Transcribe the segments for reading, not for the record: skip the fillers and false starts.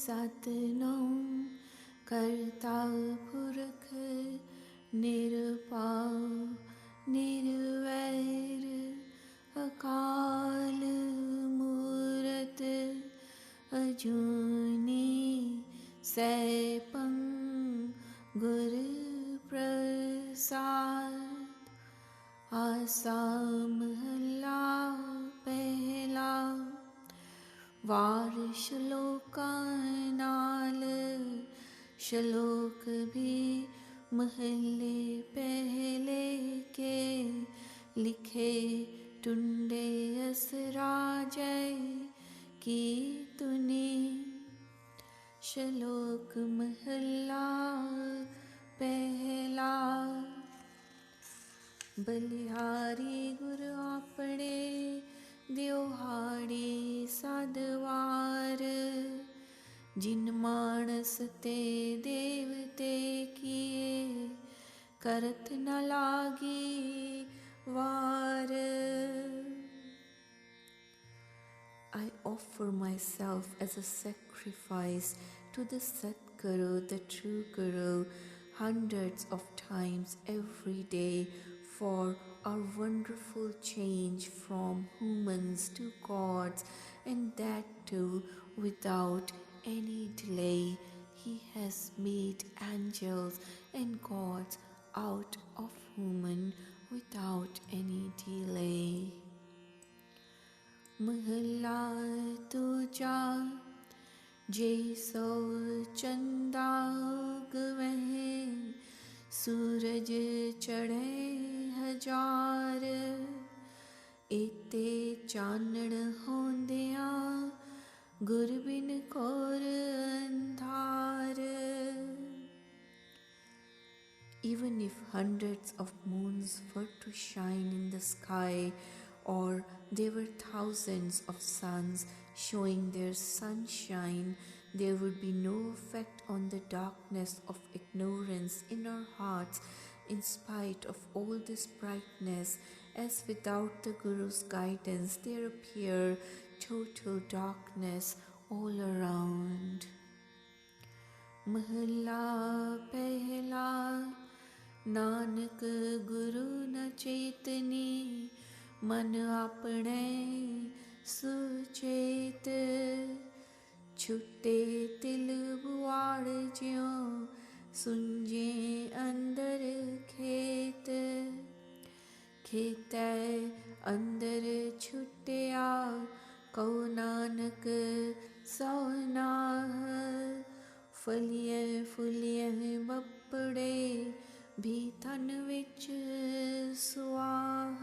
सतनाम करता पुरख निरपाव निर्वैर अकाल मूरत अजूनी सैपं गुर प्रसाद। आसा महला पहला वार श्लोका नाल श्लोक भी महले पहले के लिखे टुंडे असराजय की तुनी। श्लोक महला पहला। बलिहारी गुरु आपणे दियोहाड़ी साधवार। जिन मानस ते देवते किए करत न लागी वार। I offer myself as a sacrifice to the Satguru, the true Guru, hundreds of times every day for our wonderful change from humans to gods, and that too without any delay. He has made angels and gods out of human without any delay. महला तुजा जैसो चंदा उगवहे सूरज चढ़े हजार। एते चानण होंदिया गुर बिन core अंधार। Even if hundreds of moons were to shine in the sky, or there were thousands of suns showing their sunshine, there would be no effect on the darkness of ignorance in our hearts in spite of all this brightness, as without the Guru's guidance there appear total darkness all around. Mahla pehla Nanak गुरु न चेतनी मन आपणे सुचेत। छुटे तिल बुआड़ ज्यों सुंजे अंदर खेत। खेतै अंदर छुटिया कहो नानक सो नाह। फलिए फुलिए बपड़े भी तन विच सुआह।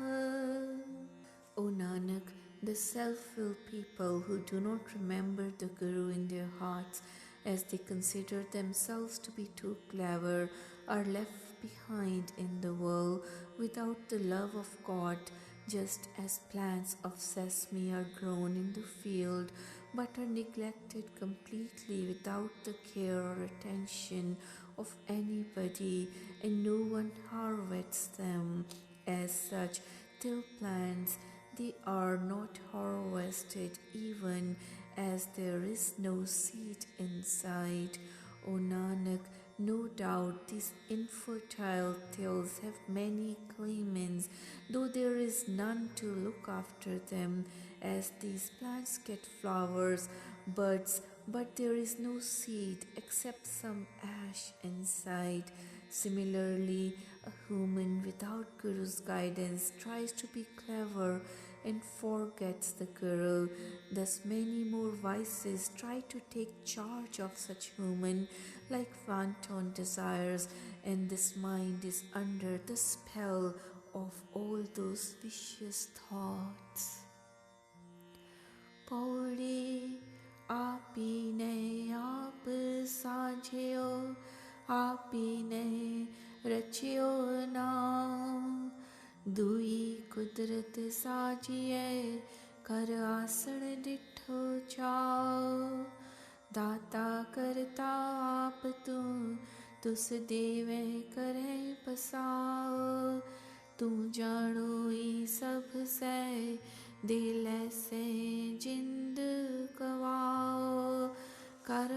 O Nanak, the self-willed people who do not remember the Guru in their hearts, as they consider themselves to be too clever, are left behind in the world without the love of God, just as plants of sesame are grown in the field but are neglected completely without the care or attention of anybody, and no one harvests them. As such, till plants they are not harvested even as there is no seed inside. O Nanak, no doubt these infertile tills have many claimants, though there is none to look after them. As these plants get flowers, buds, but there is no seed except some ash inside. Similarly, a human without Guru's guidance tries to be clever and forgets the Guru. Thus many more vices try to take charge of such human like wanton desires, and this mind is under the spell of all those vicious thoughts. Pauri आपीने आप साझियो आपीने रचियो नाम। दुई कुदरत साजिए कर आसण डिठो चाओ। दाता करता आप तुस देवे करे पसाओ। तू जानो ई सब से दिल से जिंद गवाओ। कर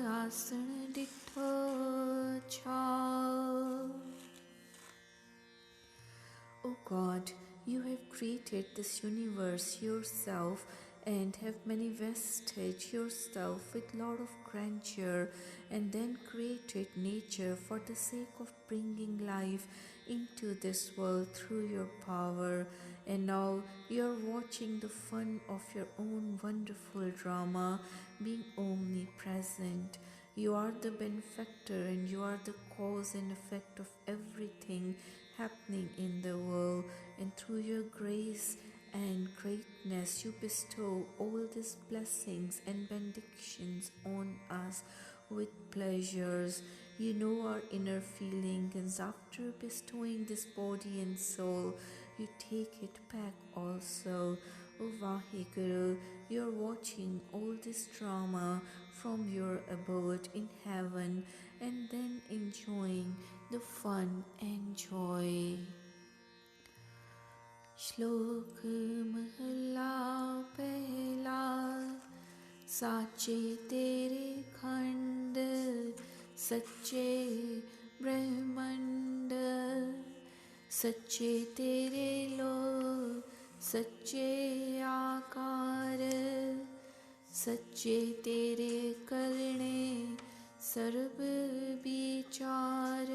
created this universe yourself and have manifested yourself with lot of grandeur, and then created nature for the sake of bringing life into this world through your power. And now you're watching the fun of your own wonderful drama, being omnipresent. You are the benefactor and you are the cause and effect of everything happening in the world, and through your grace and greatness you bestow all these blessings and benedictions on us with pleasures. You know our inner feelings. After bestowing this body and soul, you take it back also. O Vaheguru, you're watching all this drama from your abode in heaven and then enjoying the fun and joy. श्लोक महला पहला। साचे तेरे खंड सच्चे ब्रह्मंड, सच्चे तेरे लोक सच्चे आकार, सच्चे तेरे करने सर्व विचार,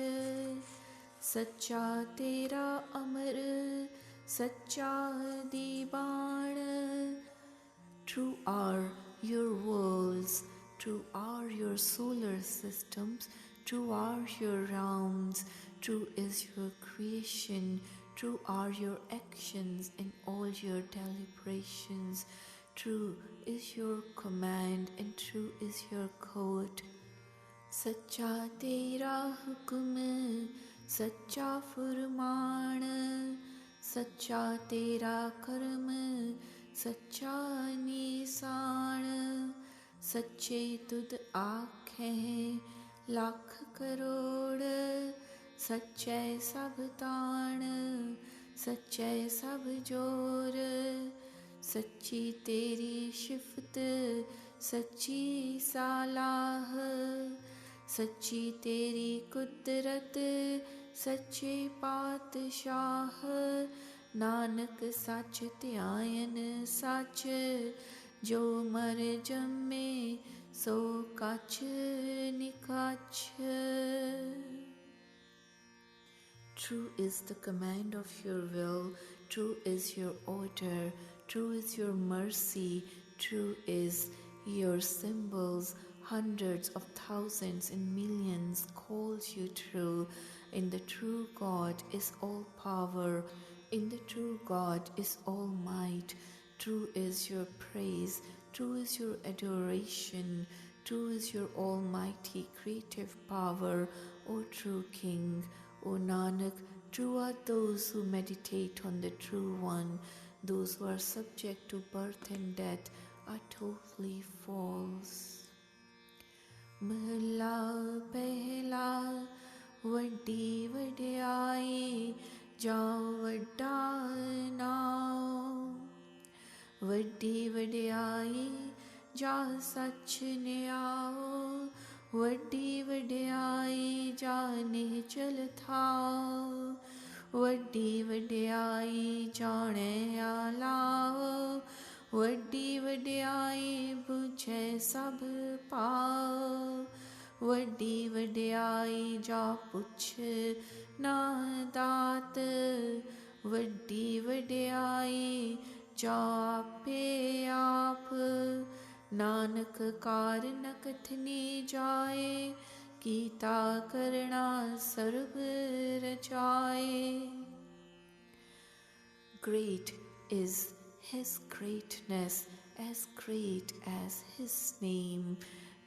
सच्चा तेरा अमर सच्चा दीवान। True are your worlds, true are your solar systems, true are your realms, true is your creation, true are your actions and all your deliberations, true is your command and true is your code. सच्चा तेरा हुक्म सच्चा फुरमान, सच्चा तेरा कर्म सच्चा निशान, सच्चे तुद आँखें लाख करोड़, सच्चे सब ताण सच्चे सब जोर, सच्ची तेरी शिफत सच्ची सालाह, सच्ची तेरी कुदरत सच्चे पातशाह। नानक सच ध्यान सच, जो मर जम्मे सो कछ निकछ। True is the command of your will, true is your order, true is your mercy, true is your symbols. Hundreds of thousands and millions calls you true. In the true God is all power, in the true God is all might. True is your praise, true is your adoration, true is your almighty creative power, O true King. O Nanak, true are those who meditate on the True One. Those who are subject to birth and death are totally false. महला पहला। वड्डी वड्याई जाओ वड्डा नाम, वड्डी वड्याई जा सच न्याओ, वड्डी वड्याई जा निचल थाओ, वड्डी वड्याई जाने आलाओ, वड्डी वड्याई बुझे सब पाओ, वड्डी वड्याई जा पुछ ना दात, वड्डी वड्याई जा आपे आप। नानक कार न कथनी जाए, कीता करना सर्व रचाए। Great is His greatness, as great as His name.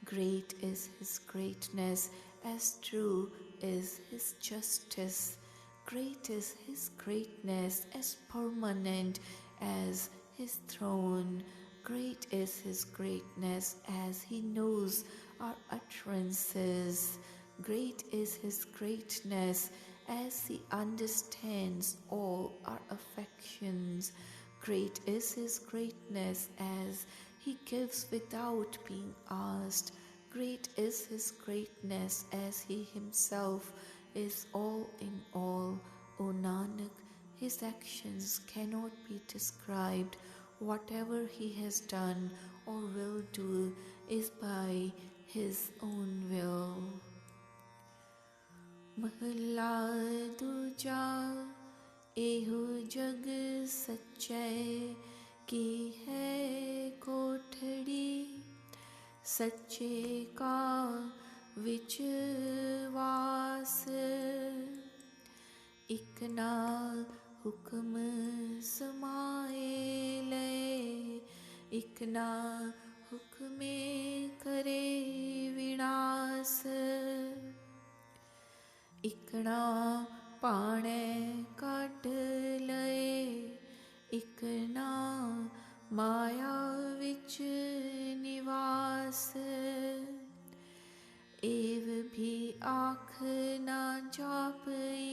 Great is His greatness, as true is His justice. Great is His greatness, as permanent as His throne. Great is His greatness, as He knows our utterances. Great is His greatness, as He understands all our affections. Great is His greatness, as He gives without being asked. Great is His greatness, as He Himself is all in all. O Nanak, His actions cannot be described. Whatever he has done or will do is by his own will. महला दूजा एहो जग सच्चे की है कोठड़ी सच्चे का विचवास इक ना हुक्म समाए ले इक ना हुक्मे करे विनाश इकना पाणे काट लए इकना माया विच निवास एव भी आख ना जापई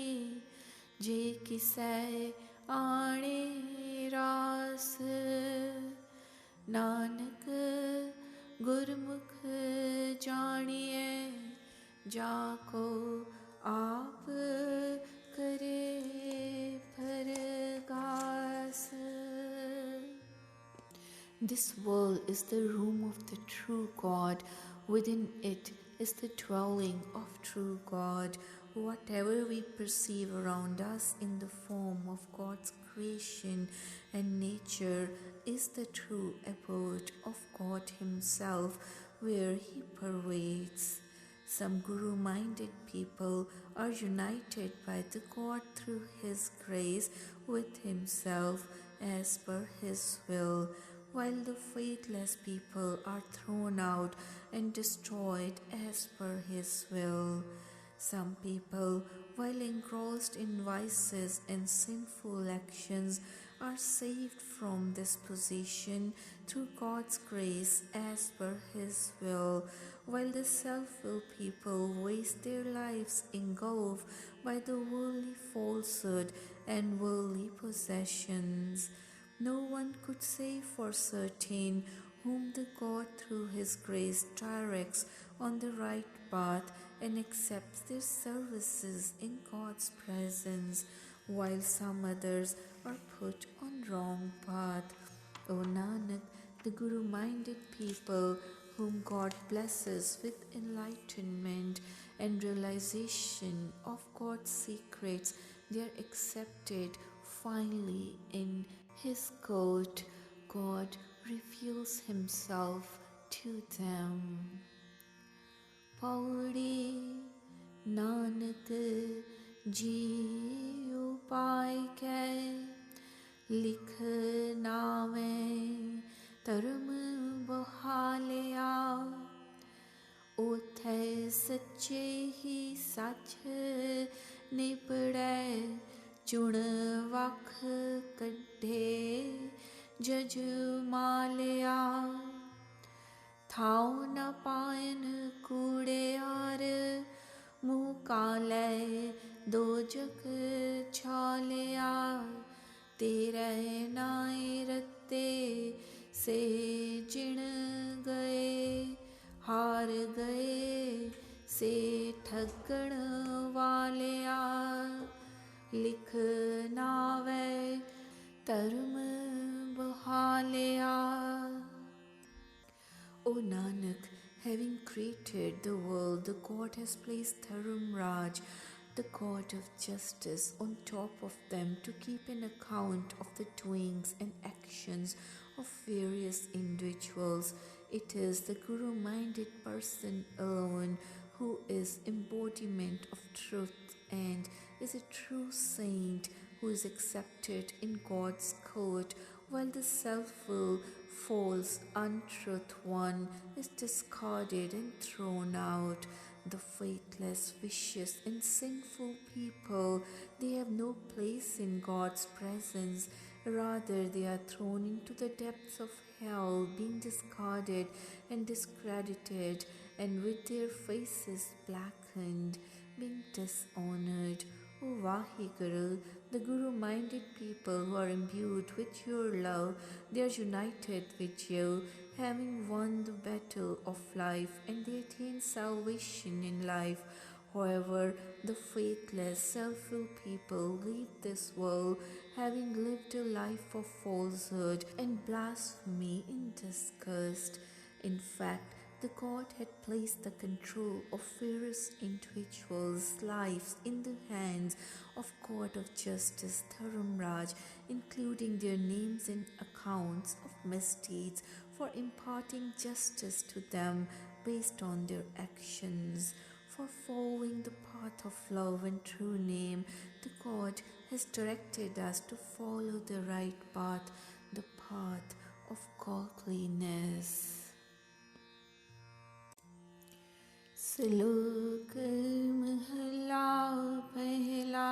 जे किसै आणे रास नानक गुरमुख जानिए जाको आप करे परगास. This world is the room of the true God. Within it is the dwelling of true God. Whatever we perceive around us in the form of God's creation and nature is the true abode of God Himself, where He pervades. Some Guru-minded people are united by the God through His grace with Himself as per His will, while the faithless people are thrown out and destroyed as per His will. Some people, while engrossed in vices and sinful actions, are saved from this position through God's grace as per His will, while the self-willed people waste their lives engulfed by the worldly falsehood and worldly possessions. No one could say for certain whom the God through His grace directs on the right path and accepts their services in God's presence, while some others are put on wrong path. O Nanak, the Guru-minded people whom God blesses with enlightenment and realization of God's secrets, they are accepted finally in His court. God reveals Himself to them. Pauri Nanak ji upai ke लिख नावें धर्म बहालिया उथे सच्चे ही सच निपड़े चुन वख कढ़े जज मालिया थाओ न पायन कूड़े यार मुँह काले दो जग छालिया तेरे नाई रत्ते से जिण गए हार गए से ठगण वालिया लिख नावे धर्म बहालिया. O Nanak, having created the world, the God has placed Dharam Raj, the God of justice, on top of them to keep an account of the doings and actions of various individuals. It is the Guru-minded person alone who is embodiment of truth and is a true saint who is accepted in God's court, while the self-will, false, untruth one is discarded and thrown out. The faithless, vicious and sinful people, they have no place in God's presence. Rather, they are thrown into the depths of hell, being discarded and discredited, and with their faces blackened, being dishonored. O Vaheguru, the Guru-minded people who are imbued with your love, they are united with you, having won the battle of life, and they attain salvation in life. However, the faithless, self-willed people leave this world having lived a life of falsehood and blasphemy in disgust. In fact, the God had placed the control of various individuals' lives in the hands of God of Justice Dharamraj, including their names and accounts of misdeeds for imparting justice to them based on their actions. For following the path of love and true name, the God has directed us to follow the right path, the path of godliness. श्लोक महला पहला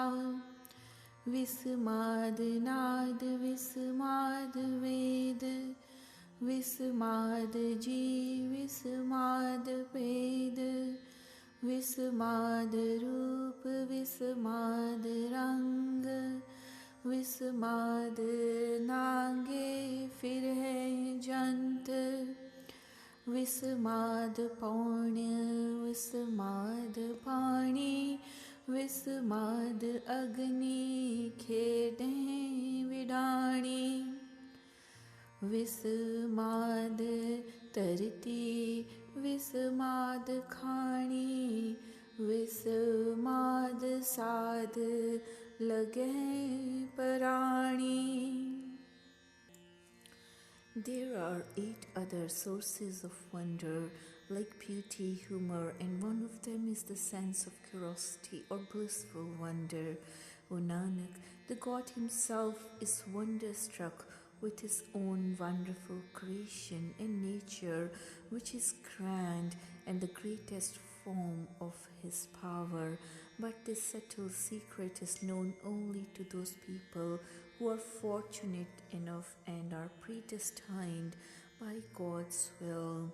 विस्माद नाद विस्माद वेद विस्माद जी विस्माद वेद विस्माद रूप विस्माद रंग विस्माद नागे फिर है जंत विस्माद पौण्य विस्माद पाणी विस्माद अग्नि खेडें विडाणी विस्माद तरती विस्माद खाणी विस्माद साध लगे पराणी. There are 8 other sources of wonder, like beauty, humor, and one of them is the sense of curiosity or blissful wonder. O Nanak, the God himself is wonderstruck with his own wonderful creation and nature, which is grand and the greatest form of his power. But this subtle secret is known only to those people who are fortunate enough and are predestined by God's will.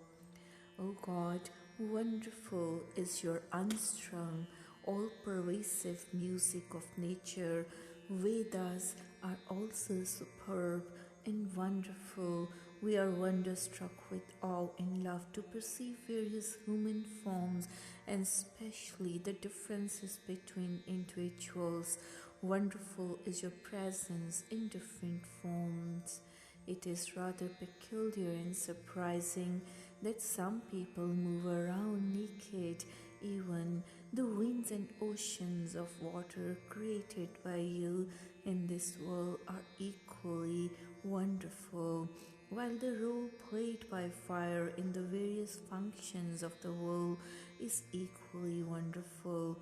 O God, wonderful is your unstrung, all-pervasive music of nature. Vedas are also superb and wonderful. We are wonderstruck with awe and love to perceive various human forms and especially the differences between individuals. Wonderful is your presence in different forms. It is rather peculiar and surprising that some people move around naked. Even the winds and oceans of water created by you in this world are equally wonderful, while the role played by fire in the various functions of the world is equally wonderful.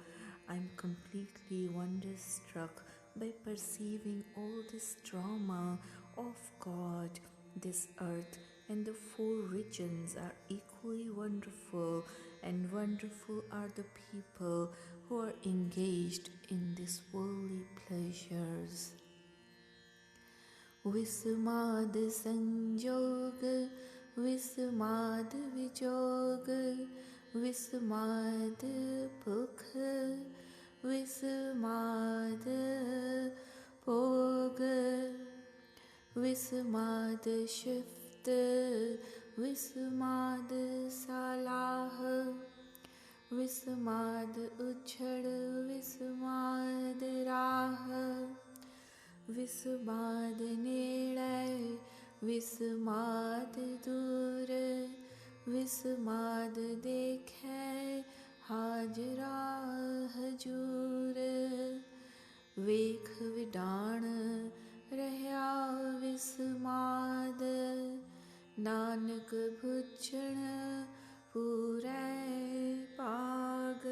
I am completely wonderstruck by perceiving all this drama of God. This earth and the 4 regions are equally wonderful, and wonderful are the people who are engaged in these worldly pleasures. विस्माद संयोग विस्माद विजोग विस्माद भूख विस्माद भोग विस्माद shift विस्माद सलाह विस्माद उछड़ विस्माद राह विस्माद नेड़े विस्माद दूर विस्माद देखे हाजरा हजूर वेख विडाण रहया विस्माद नानक भुजण पूरे पाग.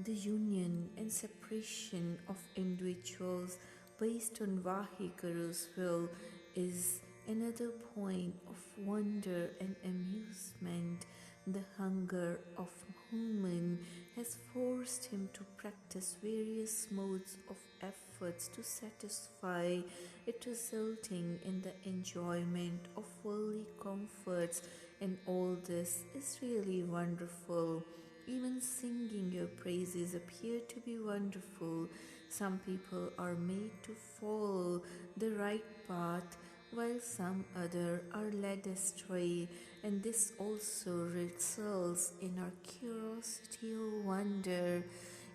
The union and separation of individuals based on Vaheguru's will is another point of wonder and amusement. The hunger of human has forced him to practice various modes of efforts to satisfy it, resulting in the enjoyment of worldly comforts, and all this is really wonderful. Even singing your praises appear to be wonderful. Some people are made to follow the right path while some other are led astray, and this also results in our curiosity or wonder.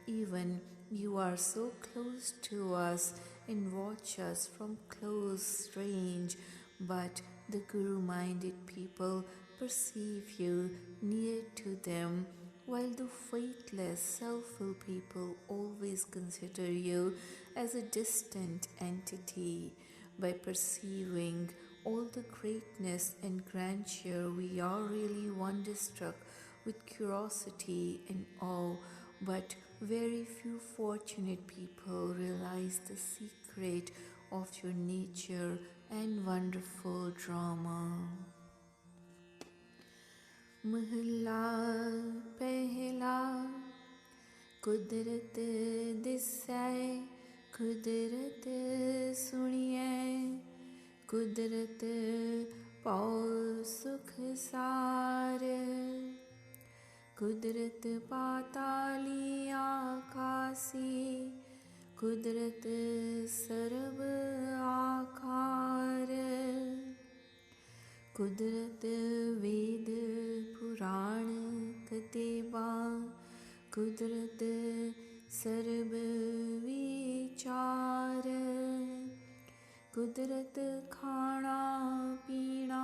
Even you are so close to us and watch us from close range, but the Guru-minded people perceive you near to them, while the faithless, selfful people always consider you as a distant entity. By perceiving all the greatness and grandeur, we are really wonderstruck with curiosity and awe, but very few fortunate people realize the secret of your nature and wonderful drama. महला पहला कुदरत दिसै कुदरत सुनिए कुदरत पौ सुख सार कुदरत पाताली आकासी कुदरत सर्व आकार कुदरत वेद पुराण कतेबा कुदरत सर्व विचार कुदरत खाना पीना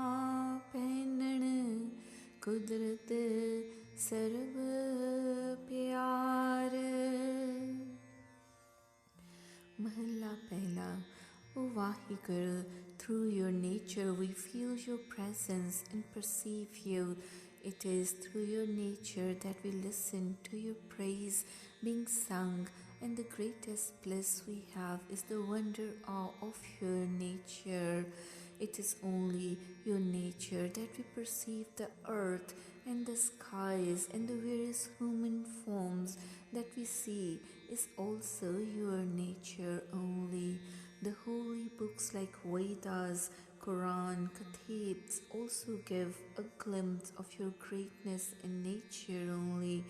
पहनण कुदरत सर्व प्यार। महला पहला। O Vaheguru, through your nature we feel your presence and perceive you. It is through your nature that we listen to your praise being sung, and the greatest bliss we have is the wonder awe of your nature. It is only your nature that we perceive the earth and the skies and the various human forms that we see is also your nature only. The holy books like Vedas, Quran, Katabs also give a glimpse of your greatness and nature only.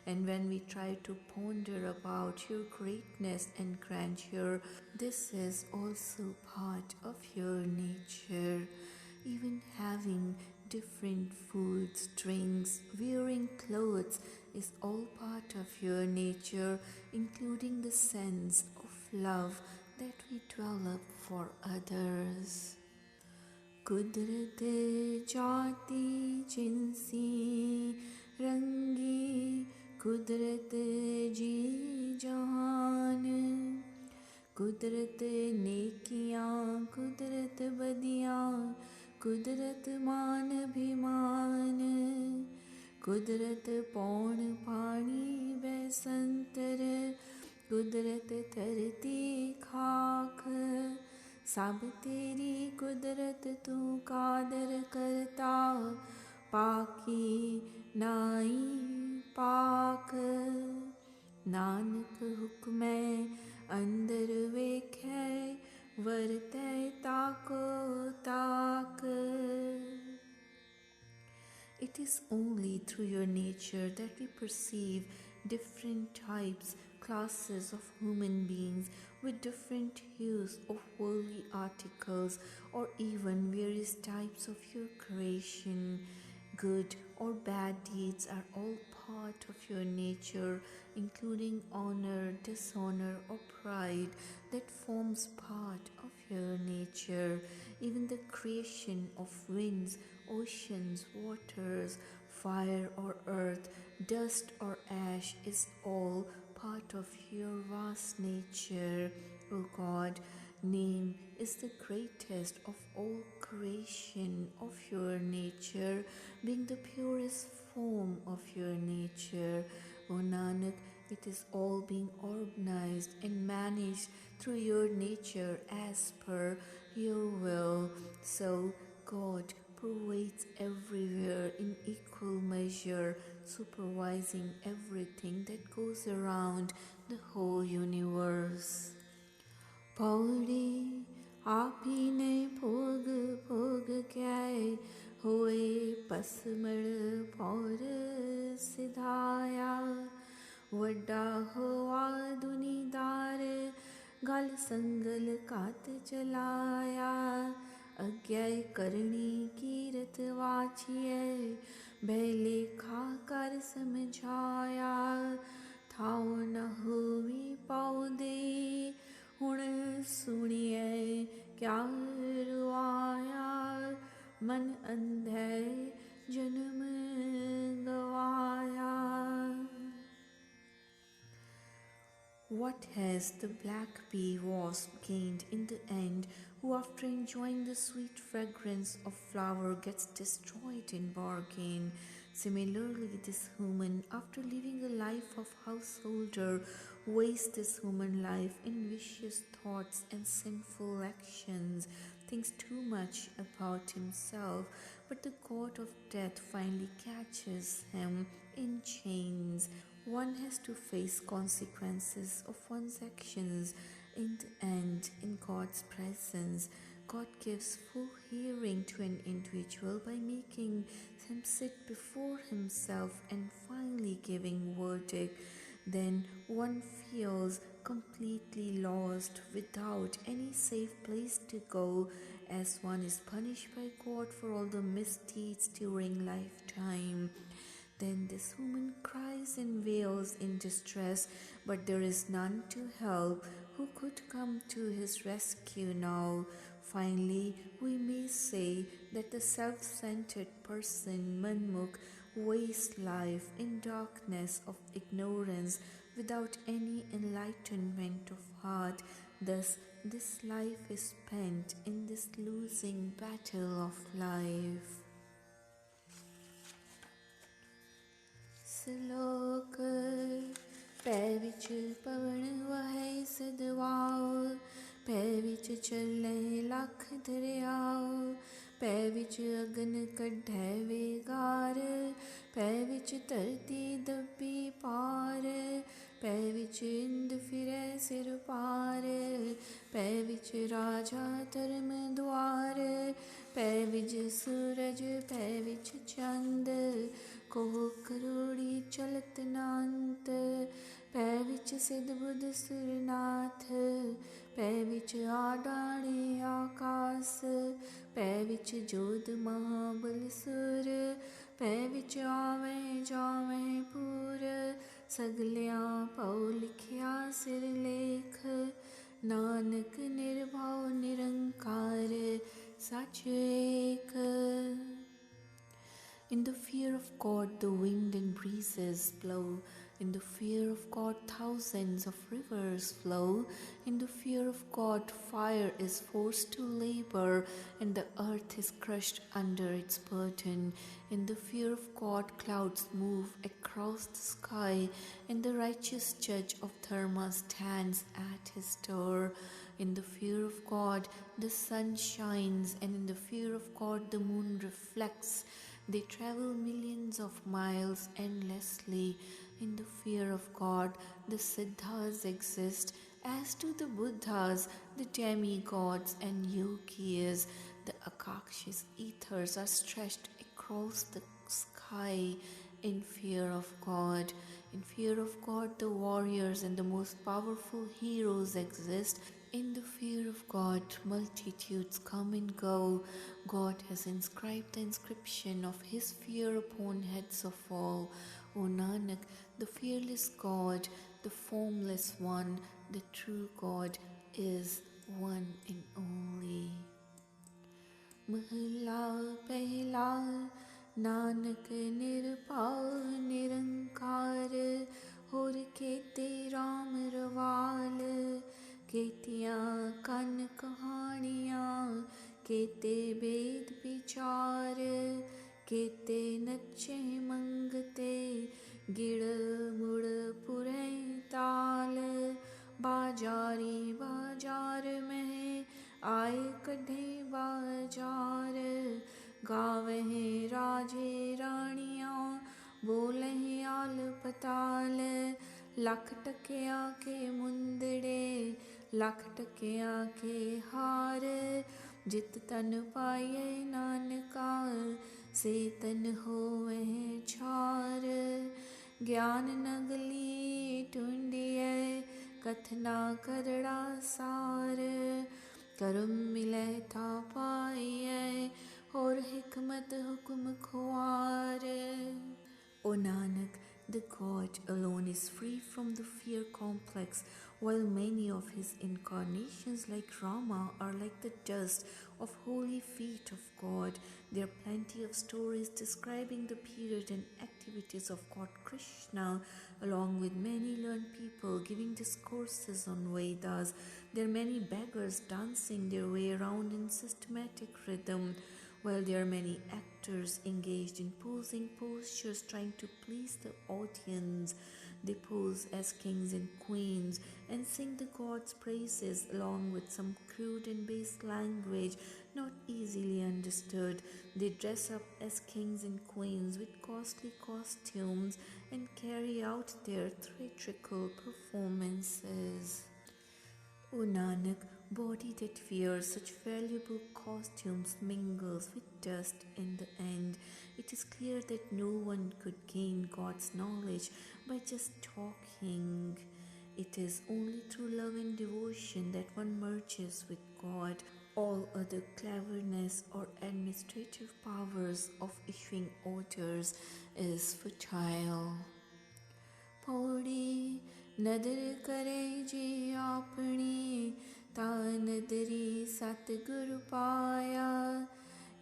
And when we try to ponder about your greatness and grandeur, this is also part of your nature. Even having different foods, drinks, wearing clothes is all part of your nature, including the sense of love that we develop for others. कुदरत जाति जिनसी रंगी कुदरत जी जहान कुदरत नेकियां कुदरत बदियां कुदरत मान अभिमान कुदरत पौन पानी बैसंतर कुदरत धरती खाक सब तेरी कुदरत तू कादर करता पाकी नाई पाक नानक हुक्मै अंदर वेखै वरतै ताको ताक। It is only through your nature that we perceive different types, classes of human beings with different hues of worldly articles, or even various types of your creation. Good or bad deeds are all part of your nature, including honor, dishonor, or pride that forms part of your nature. Even the creation of winds, oceans, waters, fire or earth, dust or ash is all part of your vast nature. O God, name is the greatest of all creation of your nature, being the purest form of your nature. O Nanak, it is all being organized and managed through your nature as per your will. So God pervades everywhere in equal measure, supervising everything that goes around the whole universe. Pauri आप ही ने भोग भोग क्या होए पसमड़ पौर सिधाया वड्डा होआ दुनीदार गल संगल कात चलाया अग यज्ञ करणी कीरत वाचिए भैले खा कर समझाया थाओ न होवी पाओ दे हुण सुनिए क्या रुआया मन अंधे जन्म गवाया. What has the black bee wasp gained in the end, who after enjoying the sweet fragrance of flower gets destroyed in bargain? Similarly, this human, after living a life of householder, wastes this human life in vicious thoughts and sinful actions, thinks too much about himself, but the god of death finally catches him in chains. One has to face consequences of one's actions. In the end, in God's presence, God gives full hearing to an individual by making him sit before himself and finally giving verdict. Then one feels completely lost without any safe place to go, as one is punished by God for all the misdeeds during lifetime. Then this woman cries and wails in distress, but there is none to help. Who could come to his rescue now? Finally, we may say that the self-centered person, Manmukh, wastes life in darkness of ignorance without any enlightenment of heart. Thus, this life is spent in this losing battle of life. ਸਲੋਕ ਪੈ ਵਿੱਚ ਪਵਨ ਵਹੈ ਸਦਵਾਉ ਪੈ ਵਿੱਚ ਚੱਲੇ ਲੱਖ ਦਰਿਆਉ ਪੈ ਵਿੱਚ ਅਗਨ ਕੱਢੈ ਵੇਗਾਰ ਪੈ ਵਿੱਚ ਧਰਤੀ ਦੱਬੀ ਪਾਰ ਪੈ ਵਿੱਚ ਇੰਦ ਫਿਰੈ ਸਿਰ ਪਾਰ ਪੈ ਵਿੱਚ ਰਾਜਾ ਧਰਮ ਦੁਆਰ ਪੈ ਵਿੱਚ ਸੂਰਜ ਪੈ ਵਿੱਚ ਚੰਦ ਕੋਹ ਕਰੋੜੀ ਚਲਤ ਨਾਂਤ ਪੈ ਵਿੱਚ ਸਿਧ ਬੁੱਧ ਸੁਰਨਾਥ ਪੈ ਵਿੱਚ ਆਡਾਣੇ ਆਕਾਸ ਪੈ ਵਿੱਚ ਜੋਧ ਮਹਾਬਲ ਸੁਰ ਪੈ ਵਿੱਚ ਆਵੇਂ ਜਾਵੇਂ ਪੂਰ ਸਗਲਿਆਂ ਪਉ ਲਿਖਿਆ ਸਿਰ ਲੇਖ ਨਾਨਕ ਨਿਰਭਉ ਨਿਰੰਕਾਰ ਸਚ ਏਕ. In the fear of God, the wind and breezes blow. In the fear of God, thousands of rivers flow. In the fear of God, fire is forced to labor, and the earth is crushed under its burden. In the fear of God, clouds move across the sky, and the righteous judge of Dharma stands at his door. In the fear of God, the sun shines, and in the fear of God, the moon reflects. They travel millions of miles endlessly. In the fear of God, the Siddhas exist, as do the Buddhas, the demigods and yogis. The Akakshis ethers are stretched across the sky in fear of God. In fear of God, the warriors and the most powerful heroes exist. In the fear of God, multitudes come and go. God has inscribed the inscription of His fear upon heads of all. O Nanak, the fearless God, the formless one, the true God is one and only. Mahla Pehla Nanak Nirpal Nirankar Hor Kete Ram Raval केतियाँ कन कहानियाँ केते वेद विचार केते नच्चे मंगते गिड़ मुड़ पुरे ताल बाजारी बाजार में आए कढ़े बाजार गावे राजे रानियाँ बोले आल पताल लख टकिया के मुंदड़े लख टकिया के हार जित तन पाए नानका से तन होवे छार ज्ञान नगली टूंडिए कथना करड़ा सार कर्म मिले था पाइए hikmat hukum khwar. O Nanak, the God alone is free from the fear complex, while many of his incarnations like Rama are like the dust of holy feet of God. There are plenty of stories describing the period and activities of God Krishna, along with many learned people giving discourses on Vedas. There are many beggars dancing their way around in systematic rhythm, while there are many actors engaged in posing postures trying to please the audience. They pose as kings and queens and sing the gods' praises along with some crude and base language not easily understood. They dress up as kings and queens with costly costumes and carry out their theatrical performances. O Nanak, body that wears such valuable costumes mingles with dust in the end. It is clear that no one could gain God's knowledge by just talking. It is only through love and devotion that one merges with God. All other cleverness or administrative powers of issuing orders is futile. Pauri नदर करे जे आपनी ता नदरी सतगुरु पाया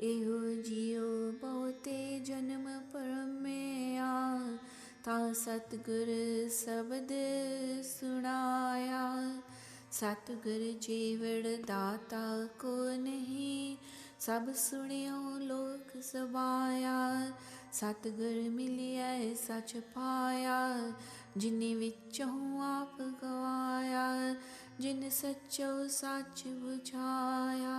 एहो जियो बहुते जन्म परमेया ता सतगुर शब्द सुनाया सतगुर जीवड़ दाता को नहीं सब सुनियो लोक सबाया सतगुर मिलिया सच पाया जिन्नी विचों आप गवाया जिन सच्चो सच बुझाया.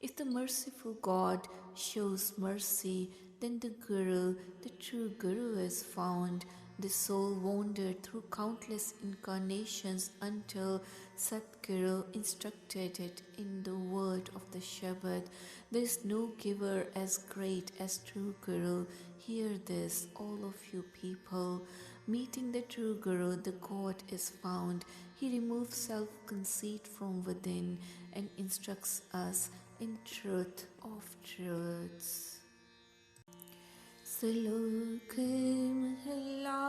If the merciful God shows mercy, then the Guru, the true Guru, is found. The soul wandered through countless incarnations until Satguru instructed it in the word of the Shabad. There is no giver as great as true Guru. Hear this, all of you people. Meeting the true Guru, the God is found. He removes self-conceit from within and instructs us in truth of truths. सलोक महला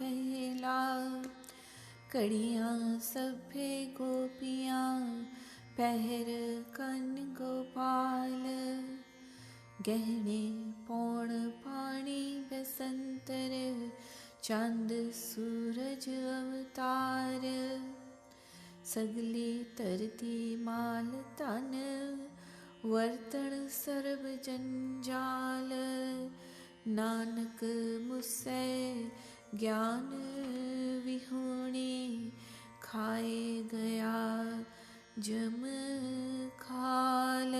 पहला कड़ियाँ सभे गोपियाँ पहर कन गोपाल गहने पौण पानी बसंतर चंद सूरज अवतार सगली तरती माल तन वर्तन सर्व जंजाल नानक मुझसे ज्ञान विहोणी खाए गया जम खाल.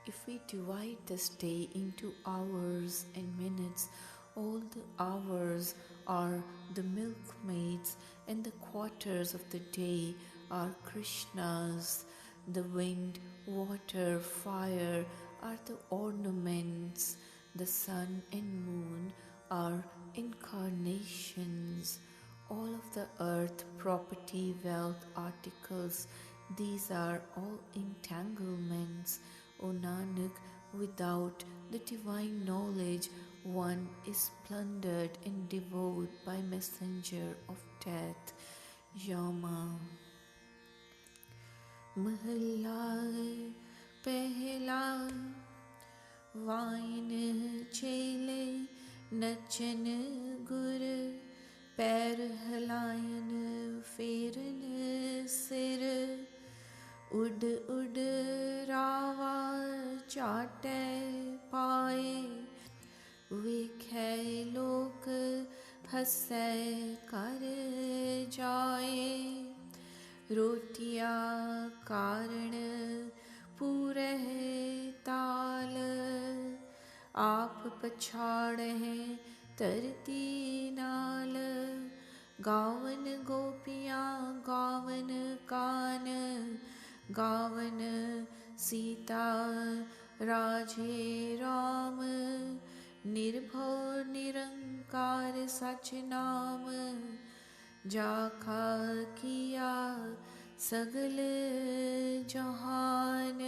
If we divide this day into hours and minutes, all the hours are the milkmaids and the quarters of the day are Krishna's. The wind, water, fire are the ornaments. The sun and moon are incarnations. All of the earth, property, wealth, articles, these are all entanglements. O Nanak, without the divine knowledge, one is plundered and devoured by messenger of death, Yama. Mahalla pehla wine चेले नचन गुर पैर हलायन फेरन सिर उड उड रावा चाटे पाए वेखे लोक हसै कर जाए रोटिया कारण पूरे ताल आप पछाड़े तरती नाल गावन गोपियाँ गावन कान गावन सीता राजे राम निर्भय निरंकार सच नाम जाखा किया सगल जहान.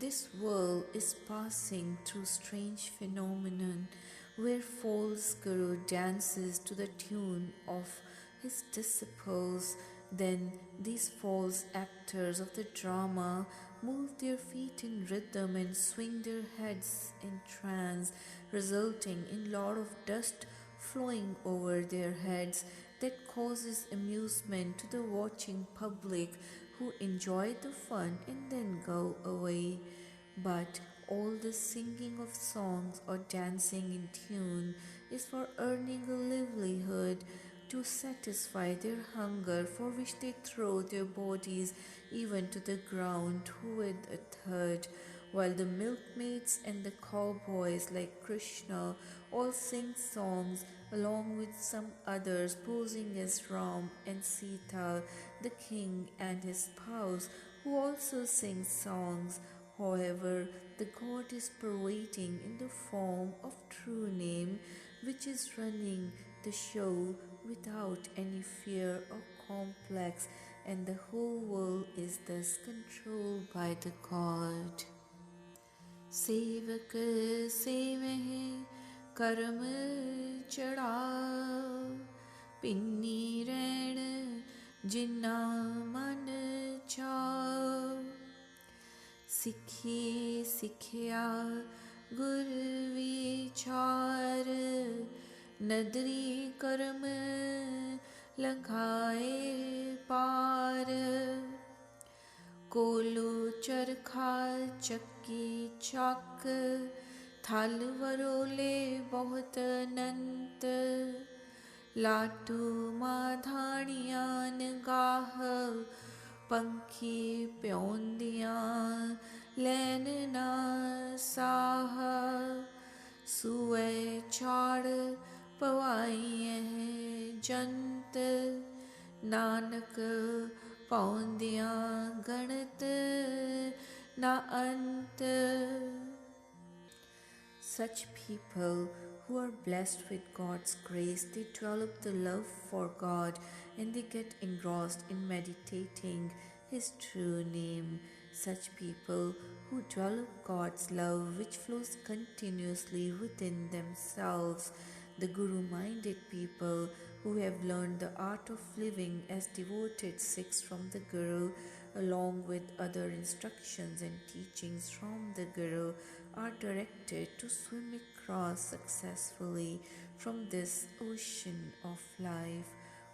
This world is passing through strange phenomenon where false guru dances to the tune of his disciples. Then these false actors of the drama move their feet in rhythm and swing their heads in trance, resulting in lot of dust flowing over their heads that causes amusement to the watching public who enjoy the fun and then go away. But all the singing of songs or dancing in tune is for earning a livelihood, to satisfy their hunger, for which they throw their bodies even to the ground with a third, while the milkmaids and the cowboys like Krishna all sing songs along with some others posing as Ram and Sita, the king and his spouse, who also sing songs. However, the God is pervading in the form of true name, which is running the show without any fear or complex, and the whole world is thus controlled by the God. सेवक सेवहि कर्म चढ़ा पिन्नी रैण जिन्ना मन चाव सिखी सिखिया गुर विचार नदरी कर्म लंघाए पार कोलो चरखा चक्की चाक थल वरोले बहुत अनंत लाटू माधाणियान गाह पंखी प्योंदियां लैन ना साह सुए चाड़ पवाई जंत नानक पौंदियां गणत ना अंत. Such people who are blessed with God's grace, they develop the love for God and they get engrossed in meditating His true name. Such people who develop God's love which flows continuously within themselves. The Guru-minded people who have learned the art of living as devoted Sikhs from the Guru, along with other instructions and teachings from the Guru, are directed to swim across successfully from this ocean of life.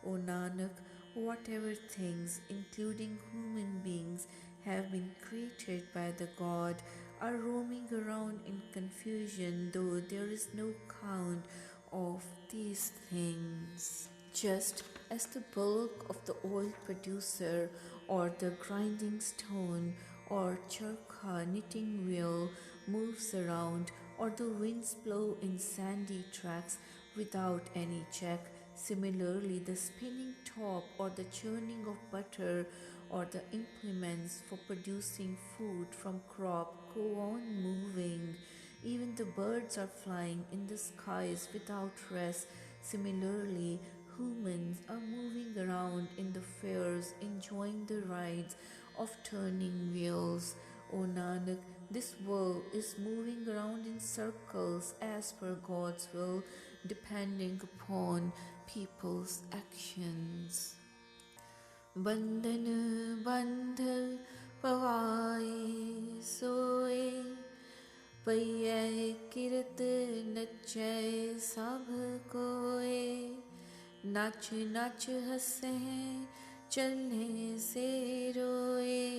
O Nanak, whatever things, including human beings, have been created by the God, are roaming around in confusion, though there is no count of these things. Just as the bulk of the oil producer or the grinding stone or charkha knitting wheel moves around, or the winds blow in sandy tracks without any check, similarly the spinning top or the churning of butter or the implements for producing food from crop go on moving. Even the birds are flying in the skies without rest. Similarly, humans are moving around in the fairs, enjoying the rides of turning wheels. O Nanak, this world is moving around in circles as per God's will, depending upon people's actions. Bandhan bandh pavaye soye, paiye kirat nache sab koye, नाच नाच हंसे चलने से रोए,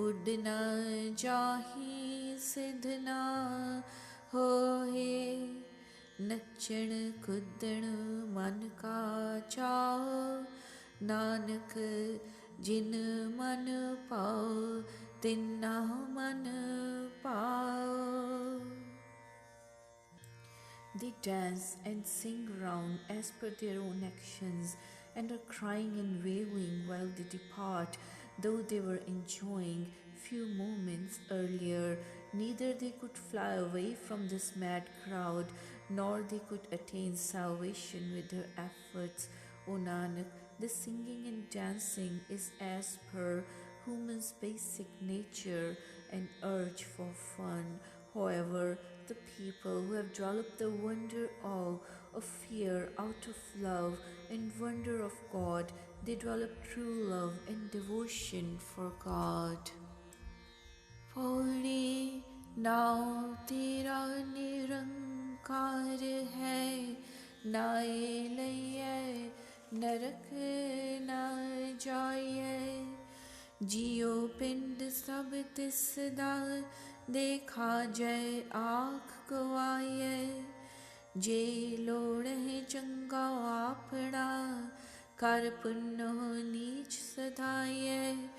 उड़ना जाही सिद्धना होए, नचण कुदण मन का चाओ, नानक जिन मन पाओ तिन्ना मन पाओ. They dance and sing round as per their own actions, and are crying and wailing while they depart, though they were enjoying few moments earlier. Neither they could fly away from this mad crowd, nor they could attain salvation with their efforts. O Nanak, the singing and dancing is as per human's basic nature, and urge for fun. However, the people who have developed the wonder awe of fear out of love and wonder of God, they develop true love and devotion for God. Pauri नाव तेरा निरंकार है, नाए लइए नरक न जाइए। जियो पिंड सब तिस दा, देखा जय आँख गवाइए। जे लोड़े चंगा आपड़ा, कर पुन्नो नीच सधाइए।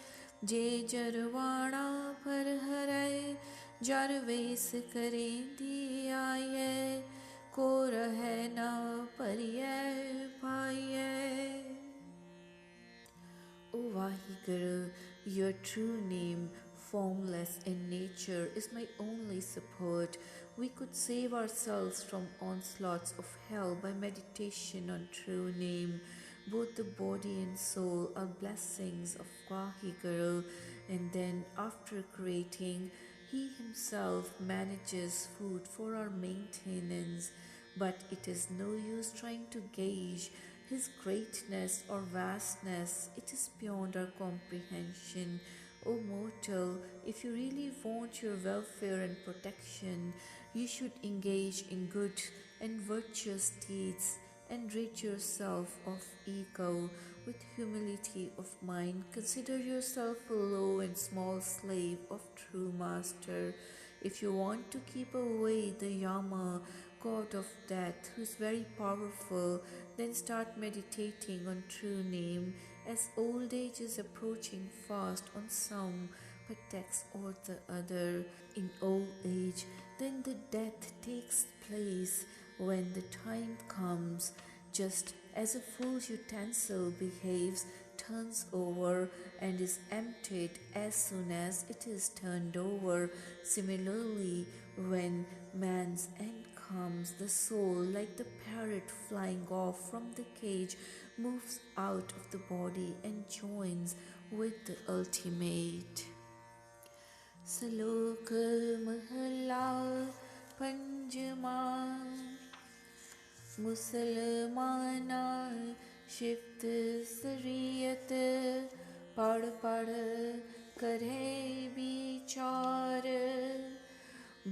जे जरवाणा पर हरै, जर वेस करें दियाये। को रहे न परिये पाइये। O Vaheguru, your true name, formless in nature, is my only support. We could save ourselves from onslaughts of hell by meditation on true name. Both the body and soul are blessings of Vaheguru, and then after creating, he himself manages food for our maintenance. But it is no use trying to gauge his greatness or vastness. It is beyond our comprehension. O mortal, if you really want your welfare and protection, you should engage in good and virtuous deeds and rid yourself of ego. With humility of mind, consider yourself a low and small slave of true master. If you want to keep away the Yama, god of death, who is very powerful, then start meditating on true name, as old age is approaching fast on some pretext or the other. In old age, then the death takes place when the time comes, just as a full utensil behaves, turns over, and is emptied as soon as it is turned over. Similarly, when man's end comes, the soul, like the parrot flying off from the cage, moves out of the body and joins with the ultimate. Salok Mahalla Panjama मुसलमाना शिफ्त सरियत पढ़ पढ़ करे विचार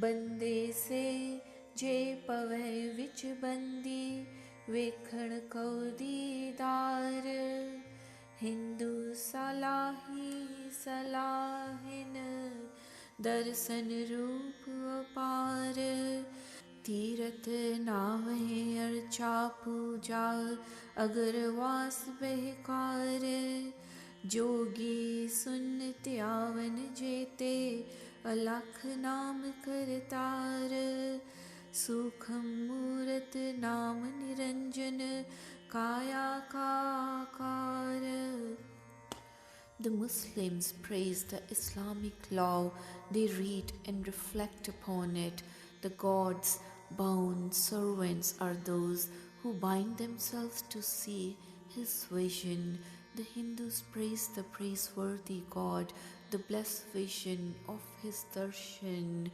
बंदे से जे पवै विच बंदी वेखण को दीदार हिंदू सलाही सलाहिन दर्शन रूप अपार तीरथ नावे अर्चा पूजा अगरवास बेकार जोगी सुन त्यावन जेते अलख नाम करतार सूखम मूरत नाम निरंजन काया का आकार. The Muslims praise the Islamic law, they read and reflect upon it. The God's bound servants are those who bind themselves to see His vision. The Hindus praise the praiseworthy God, the blessed vision of His darshan.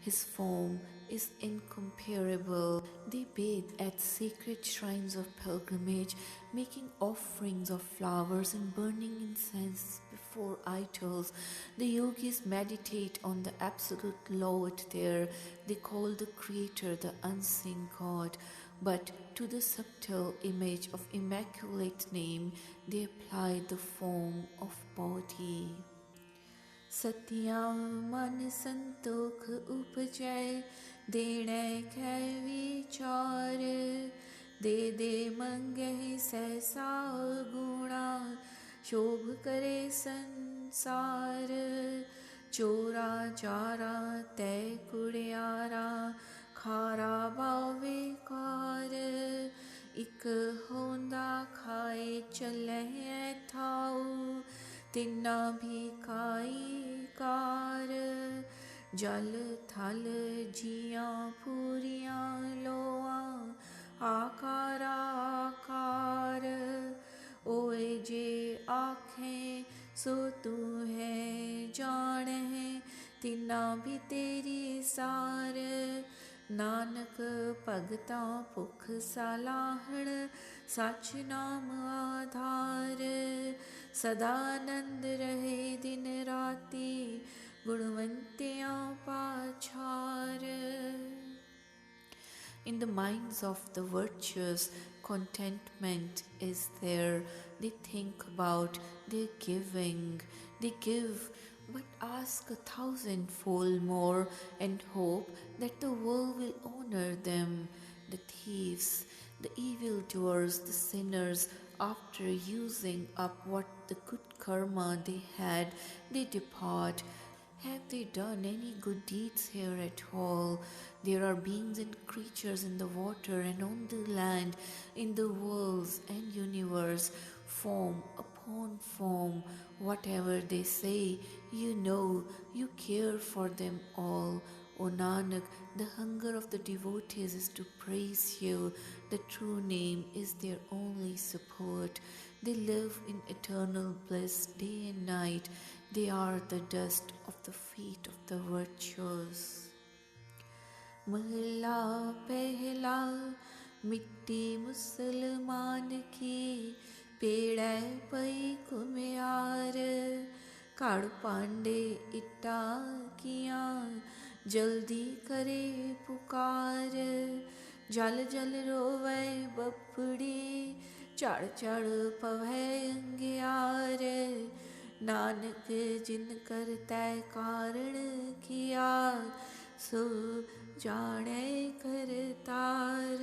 His form is incomparable. They bathe at sacred shrines of pilgrimage, making offerings of flowers and burning incense before idols. The yogis meditate on the absolute Lord there. They call the Creator the unseen God. But to the subtle image of immaculate name, they apply the form of body. Satya मन संतोख उपजय देने कै विचार दे दे मंगे सहसा गुणा शोभ करे संसार चोरा चारा तय कुड़ियारा खारा बावे कार इक होंदा खाए चले थाऊ तिन्ना भी खाई कार जल थल जियां पूरियां लोआ आकार आकार ओए जे आखें सो तू है जाने तिना भी तेरी सार। नानक भगता भुख सलाहण सच नाम आधार। सदानंद रहे दिन राती गुणवंतियां पाछार। In the minds of the virtuous, contentment is there. They think about their giving. They give, but ask 1,000-fold more and hope that the world will honor them. The thieves, the evildoers, the sinners, after using up what the good karma they had, they depart. Have they done any good deeds here at all? There are beings and creatures in the water and on the land, in the worlds and universe, form upon form. Whatever they say, you know, you care for them all. O Nanak, the hunger of the devotees is to praise you. The true name is their only support. They live in eternal bliss day and night. They are the dust of the feet of the virtuous. महला पहला मिट्टी मुसलमान की पेड़ै पई कुम्यार। काड़ पांडे इट्टा कियां जल्दी करे पुकार। जल जल रोवे बपड़ी चढ़ चढ़ पवै अंगियार। नानक जिन कर तय कारण किया सो जाने Kartar.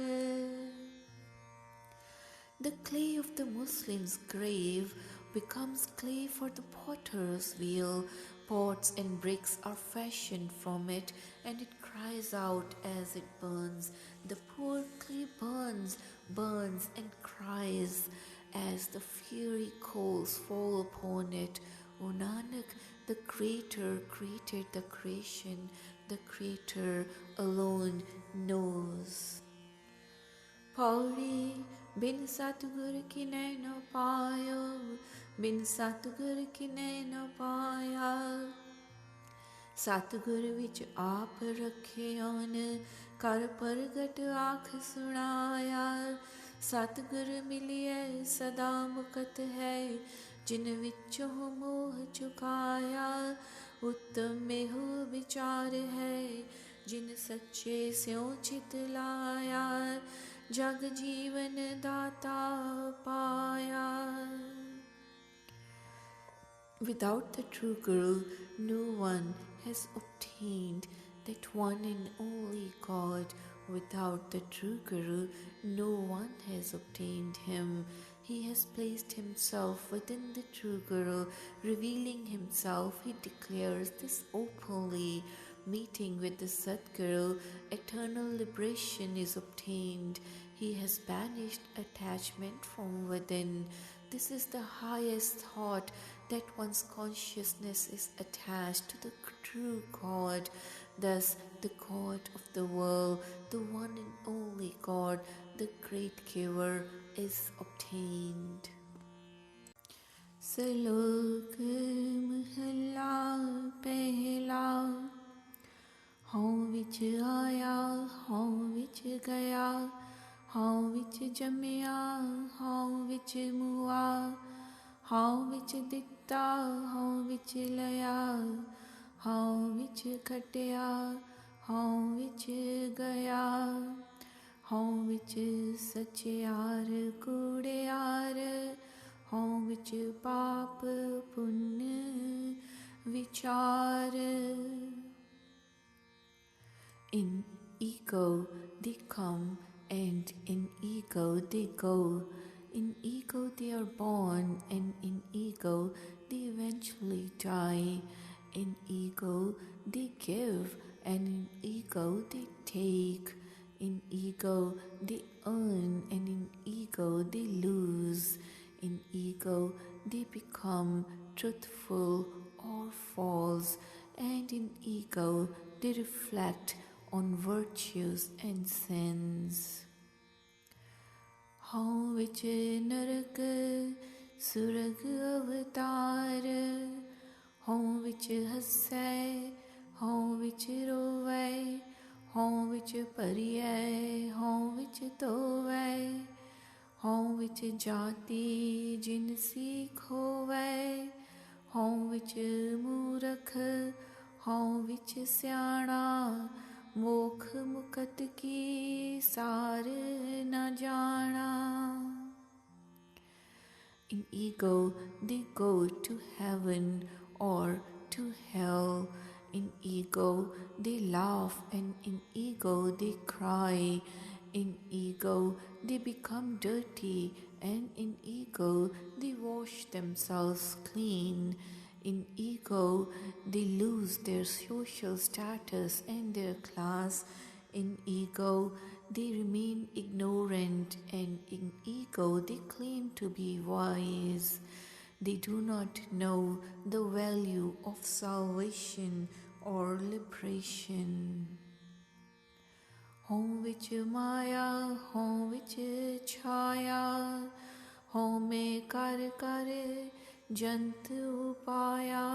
The clay of the Muslim's grave becomes clay for the potter's wheel. Pots and bricks are fashioned from it, and it cries out as it burns. The poor clay burns, burns and cries as the fiery coals fall upon it. O Nanak, the Creator created the creation. The Creator alone knows. Pauri bin Satgur ki nain na payo, bin Satgur ki nain na paya। सतगुर विच आप रखे आन कर प्रगट आख सुनाया। सतगुर मिलिए सदा मुकत है जिन विचों मोह चुकाया। उत्तम में हो विचार है जिन सच्चे स्यों चित लाया। जग जीवन दाता पाया। Without the true Guru, no one has obtained that one and only God. Without the true Guru, no one has obtained him. He has placed himself within the true Guru. Revealing himself, he declares this openly. Meeting with the Sadguru, eternal liberation is obtained. He has banished attachment from within. This is the highest thought, that one's consciousness is attached to the true God. Thus, the God of the world, the one and only God, the great giver, is obtained. Salok Mahalla Pehla। हों विच आया हों विच गया, हों विच जम्मिया हों विच मुआ। हों विच दिता हों विच लया, हों विच खटिया हों विच गया। हों विच सच्चियार कूड़ियार, हों विच पाप पुण्य विचार। In ego they come, and in ego they go. In ego they are born, and in ego they eventually die. In ego they give, and in ego they take. In ego they earn, and in ego they lose. In ego they become truthful or false, and in ego they reflect on virtues and sins. हों विच नरक सुरग अवतार, हों विच हसै हौं विच रोवै, हौं विच परियै, हौं विच धोवै, हौं विच जाति जिनसी खोवै, हौं विच मूरख, हौं विच स्याणा, मोख मुकत की सार न जाना. In ego, they go to heaven or to hell. In ego, they laugh, and in ego, they cry. In ego, they become dirty, and in ego, they wash themselves clean. In ego, they lose their social status and their class. In ego, they remain ignorant, and in ego, they claim to be wise. They do not know the value of salvation or liberation. हौं विच माया, हौं विच छाया, हौं में कर कर जंत उपाया,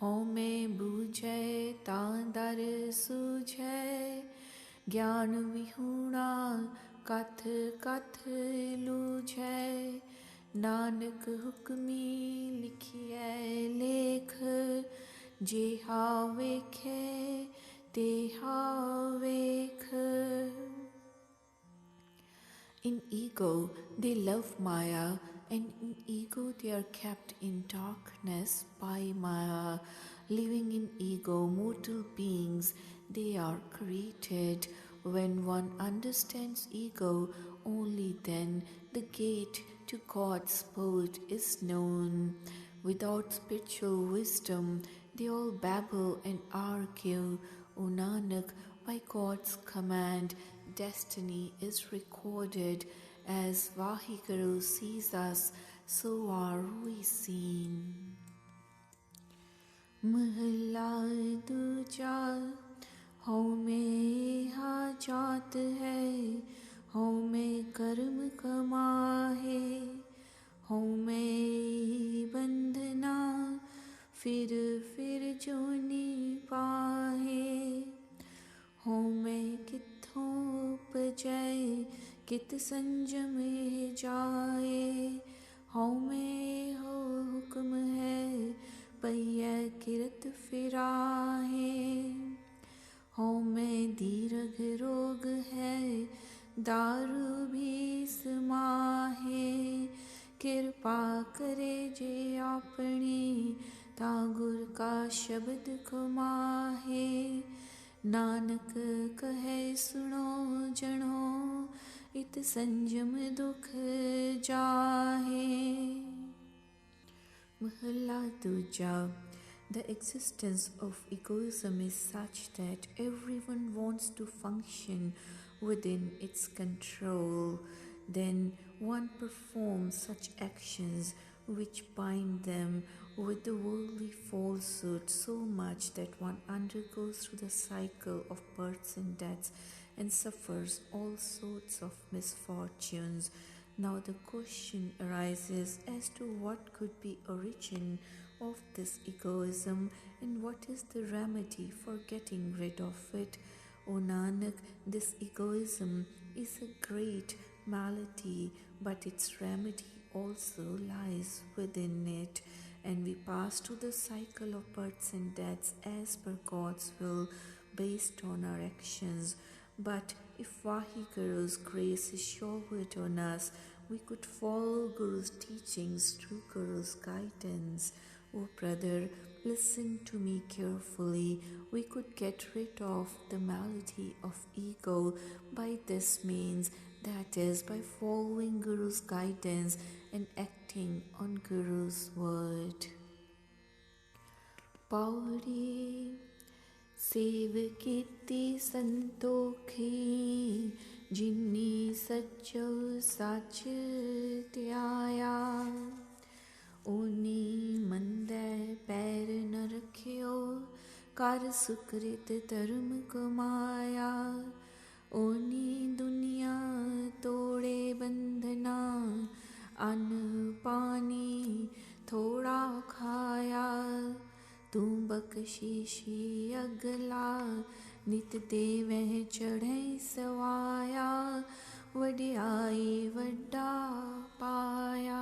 हौं में बूझै तां दर सूझै, ज्ञान विहूणा कथ कथ लूझै, नानक हुक्मी लिखिए लेख, जेहा वेखे तेहा वेख. In ego, they love Maya, and in ego, they are kept in darkness by Maya. Living in ego, mortal beings, they are created. When one understands ego, only then the gate to God's abode is known. Without spiritual wisdom, they all babble and argue. O Nanak, by God's command, destiny is recorded. As Vaheguru sees us, so are we seen. महला दूजा, हौं में हा जात है, हौं में कर्म कमाहे, हौं में बंधना फिर फिर जोनी पाहे, हौं में कित्थों उपजै कित संजम जाए, हौं में हो हुक्म है पय्यै किरत फिराहे, हौं में दीर्घ रोग है दारू भी समाहे, कृपा करे जे आपनी ता गुर का शब्द कमाहे, नानक कहे सुनो जनो इत संजम दुख जाहे. Mahalla Duja. The existence of egoism is such that everyone wants to function within its control. Then one performs such actions which bind them with the worldly falsehood so much that one undergoes through the cycle of births and deaths and suffers all sorts of misfortunes. Now the question arises as to what could be origin of this egoism and what is the remedy for getting rid of it. O Nanak, this egoism is a great malady, but its remedy also lies within it, and we pass through the cycle of births and deaths as per God's will based on our actions. But if Vaheguru's grace is showered on us, we could follow Guru's teachings through Guru's guidance. Oh brother, listen to me carefully. We could get rid of the malady of ego by this means, that is, by following Guru's guidance and acting on Guru's word. Pauri सेव कीर्ति संतोखी, जिन्नी सच्चो सच त्याया, ओनी मंदै पैर न रखियो, कर सुकृत धर्म कमाया, ओनी दुनिया तोड़े बंधना, अन्न पानी थोड़ा खाया, तू बख्शीशी अगला नित देवह चढ़े सवाया वडियाई वड्डा पाया.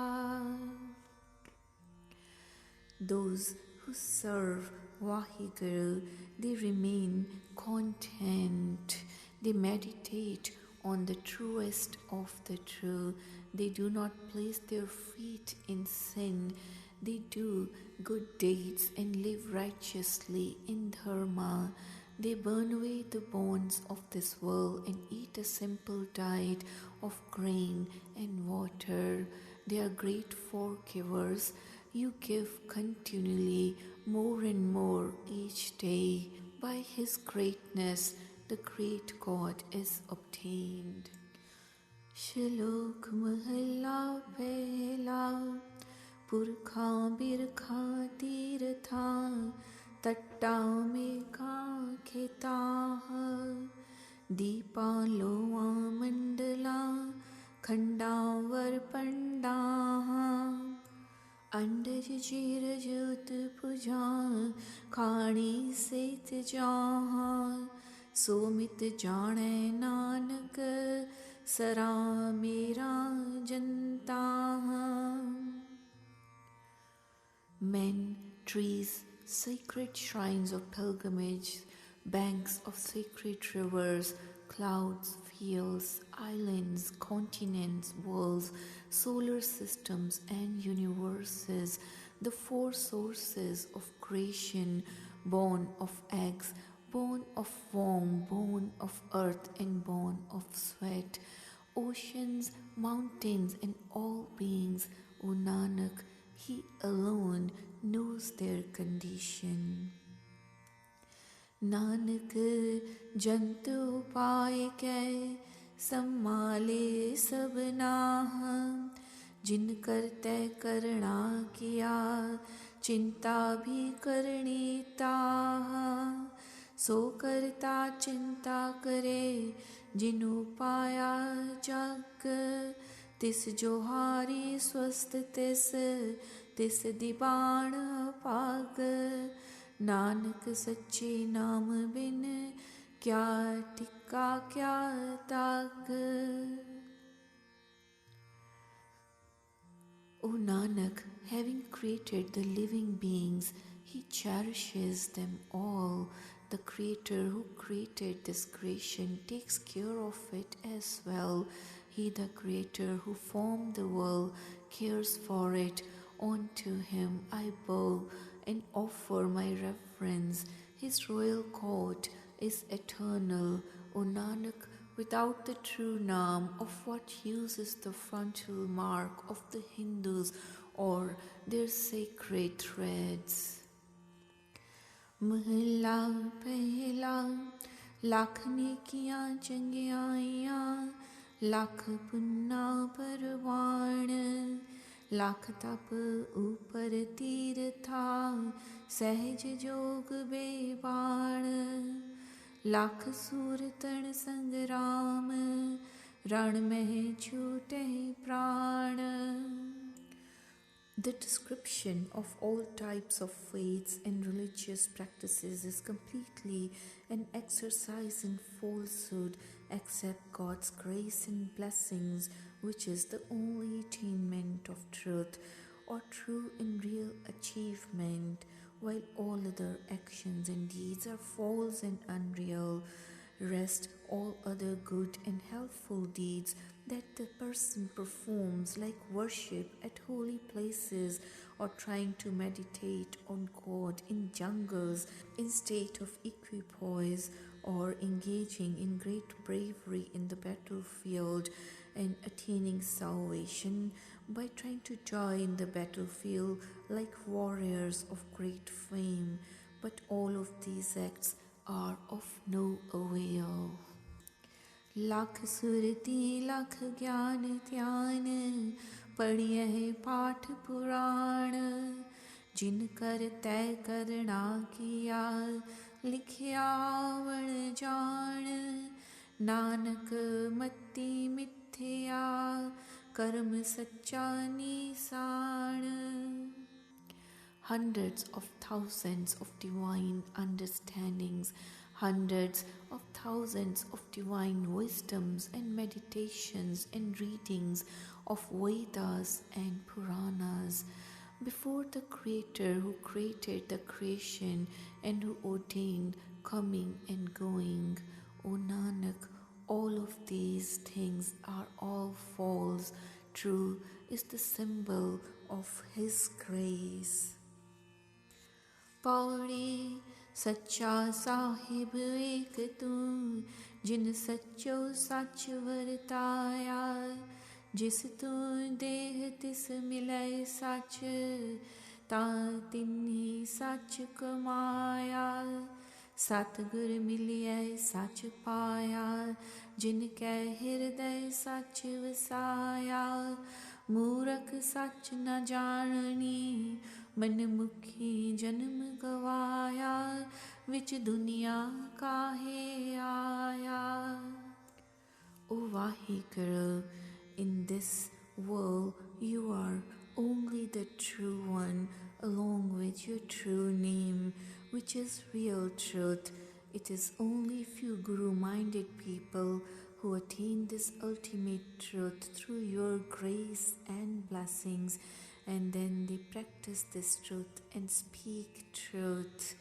Those who serve Vaheguru, they remain content. They meditate on the truest of the true. They do not place their feet in sin. They do good deeds and live righteously in dharma. They burn away the bonds of this world and eat a simple diet of grain and water. They are great forgivers. You give continually more and more each day. By His greatness, the great God is obtained. Shlok Mahalla Pehla Purkha Birkha Tirtha Tatta Mekha Kheta Deepa Loa Mandala Khandavar Panda अंडज चीर ज्योत पुजा खाणी सेत जहाँ सोमित जाने नानक सरा मेरा जनता. Men, trees, sacred shrines of pilgrimage, banks of sacred rivers, clouds, fields, islands, continents, worlds, solar systems and universes, the four sources of creation, born of eggs, born of womb, born of earth and born of sweat, oceans, mountains and all beings, O Nanak, He alone knows their condition. Nanak जंत उपाय कै सम्माले सबनाह जिन करते करना किया चिंता भी करनी ताह सो करता चिंता करे जिनु पाया जग तिस जोहारी स्वस्थ तिस दिबाण पाग नानक सच्चे नाम बिन क्या टिक्का क्या ताग. O Nanak, having created the living beings, He cherishes them all. The Creator who created this creation takes care of it as well. He, the Creator who formed the world, cares for it. Unto Him I bow and offer my reverence. His royal court is eternal. O Nanak, without the true Naam, of what use is the frontal mark of the Hindus or their sacred threads? महला पहला लाख नेकियां चंगियाइयां लाख पुन्ना परवान लाख तप ऊपर तीर था सहज जोग बेबाण लाख सूर तण संग्राम रण में छूटे प्राण. The description of all types of faiths and religious practices is completely an exercise in falsehood except God's grace and blessings, which is the only attainment of truth or true and real achievement, while all other actions and deeds are false and unreal. Rest all other good and helpful deeds that the person performs, like worship at holy places or trying to meditate on God in jungles in state of equipoise, or engaging in great bravery in the battlefield and attaining salvation by trying to join the battlefield like warriors of great fame. But all of these acts are of no avail. Lakh Surti lakh ज्ञान ध्यान पढ़िए पाठ पुराण जिन कर तय करना किया लिखिया वण जान नानक मति मिथ्या कर्म सच्चा Nissan. hundreds of thousands of divine understandings, hundreds of thousands of divine wisdoms and meditations and readings of Vedas and Puranas. Before the Creator who created the creation and who ordained coming and going, O Nanak, all of these things are all false. True is the symbol of His grace. Pauri सच्चा साहिब एक तू जिन सच्चो सच वरताया जिस तू देह तिस मिलै सच ता तिन्ही सच कमाया सतगुर मिलियै सच पाया जिनकै हृदय सच वसाया मूरख सच न जाननी मनमुखी जन्म गवाया विच दुनिया काहे आया. O Vaheguru, in this world you are only the true one along with your true name, which is real truth. It is only few guru-minded people who attain this ultimate truth through your grace and blessings, and then they practice this truth and speak truth.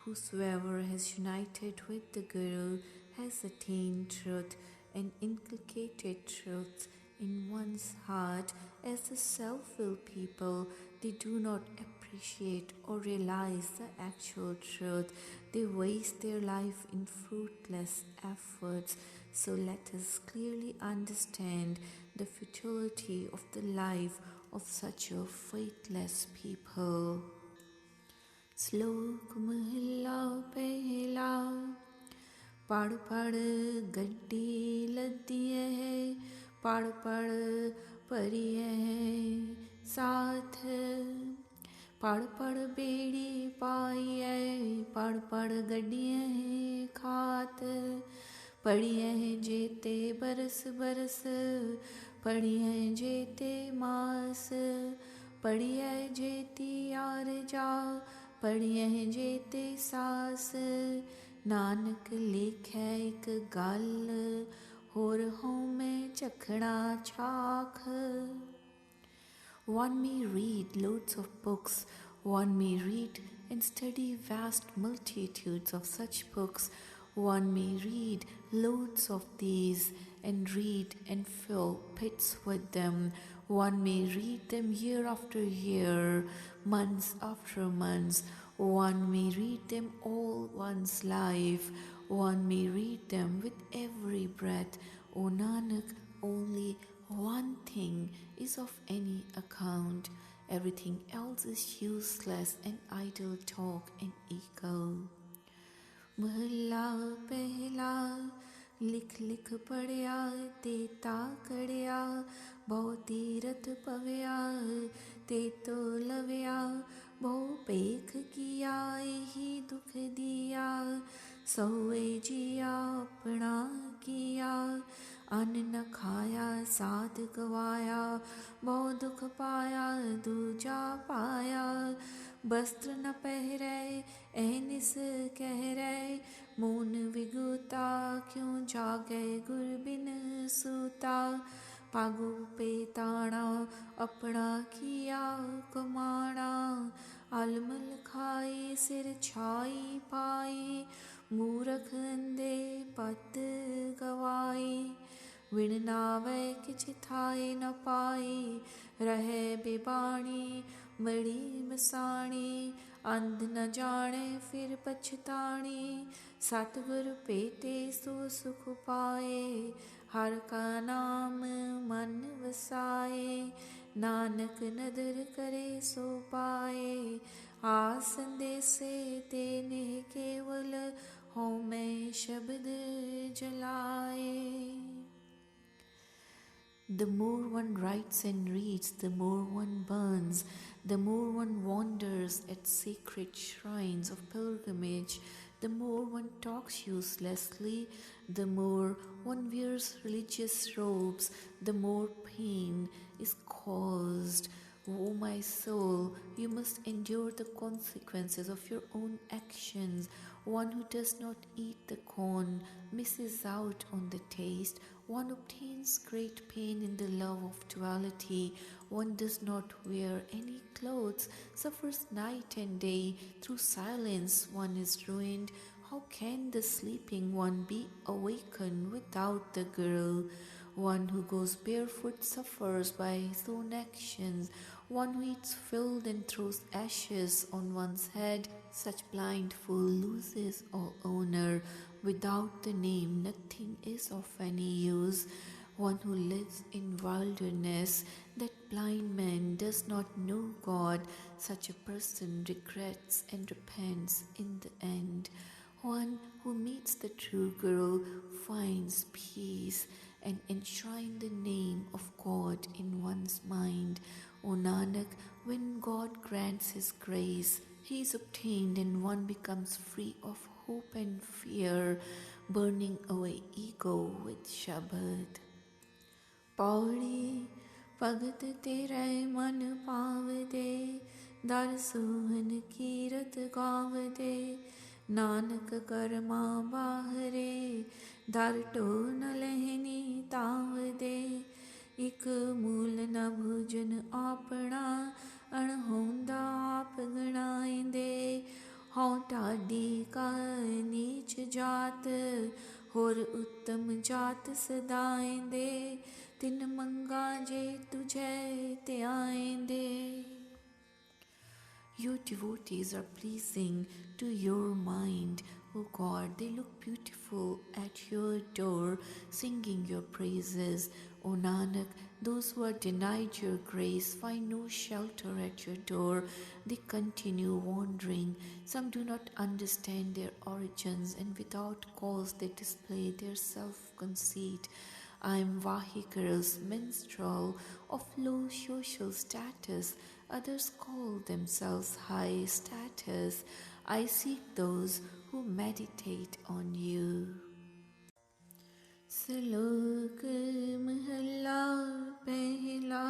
Whosoever has united with the Guru has attained truth and inculcated truth in one's heart. As the self-willed people, they do not appreciate or realize the actual truth. They waste their life in fruitless efforts. So let us clearly understand the futility of the life of such a faithless people. Slok Mahila Pehla पढ़ पढ़ गड्डी लद्दी है पढ़ पढ़ परी है साथ पढ़ पढ़ बेड़ी पाई है पढ़ पढ़ गड्डियाँ हैं खात पढ़ी हैं जेते बरस बरस पढ़ी हैं जेते मास पढ़ी है जेती यार जा पढ़ी हैं जेते सास नानक लिखै एक गल होर होमें चखना चाख. One may read loads of books, one may read and study vast multitudes of such books, one may read loads of these and read and fill pits with them, one may read them year after year, months after months, one may read them all one's life, one may read them with every breath. O Nanak, only one thing is of any account. Everything else is useless and idle talk and ego. Mahalla pehla लिख लिख पढ़िया तेता कड़िया बहु तीरथ पविया ते तो लविया बहु पेख किया यही दुख दिया सोए जिया अपना किया अन्न न खाया साध गवाया बहु दुख पाया दूजा पाया वस्त्र न पहरे ऐनिस कह रहे मून विगुता क्यों जागे गुर बिन सूता पागु पेताना अपना किया कमाना अलमल खाई सिर छाई पाई मूरख अंधे पत गवाई विण नावे किछ थाए न पाई रहे बेबाणी मड़ी मसाणी अंध न जाने फिर पछताणी सतगुर पेटे सो सुख पाए हर का नाम मन वसाए नानक नदर करे सो पाए आस संदेसे तेने केवल हो मैं शब्द जलाए. The more one writes and reads, the more one burns, the more one wanders at sacred shrines of pilgrimage, the more one talks uselessly, the more one wears religious robes, the more pain is caused. O my soul, you must endure the consequences of your own actions. One who does not eat the corn misses out on the taste. One obtains great pain in the love of duality. One does not wear any clothes, suffers night and day. Through silence one is ruined. How can the sleeping one be awakened without the girl? One who goes barefoot suffers by his own actions. One who eats filth and throws ashes on one's head. Such blind fool loses all honor. Without the name, nothing is of any use. One who lives in wilderness, that blind man does not know God. Such a person regrets and repents in the end. One who meets the true Guru finds peace and enshrine the name of God in one's mind. O Nanak, when God grants His grace, He is obtained and one becomes free of hope and fear, burning away ego with Shabad. Pauri भगत तेरे मन पाव दे दर सोहन कीरत गाव दे नानक कर्मा बाहरे दर to न लहनी ताव दे इक मूल न भोजन आपना अणहोंदा आप गणाइंदे हों टाडी का नीच जात होर उत्तम जात सदाइंदे तिन मंगा जे तुझे त्याइंदे. Your devotees are pleasing to your mind, O God. They look beautiful at your door, singing your praises. O Nanak, those who are denied your grace find no shelter at your door. They continue wandering. Some do not understand their origins, and without cause they display their self-conceit. I am Vahika's minstrel of low social status. Others call themselves high status. I seek those who meditate on you. Salok Mahalla Pehla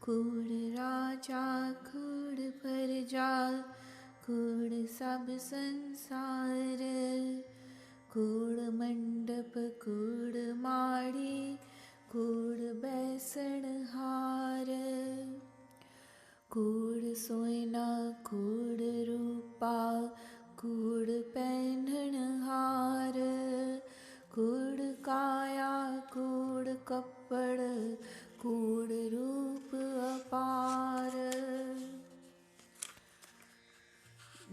Kud Raja Kud Parja Kud Sab Sansar कूड़ मंडप कूड़ माड़ी कूड़ बैसण हार कूड़ सोयना कूड़ रूपा कूड़ पहनण हार कूड़ काया कूड़ कपड़ कूड़ रूप अपार.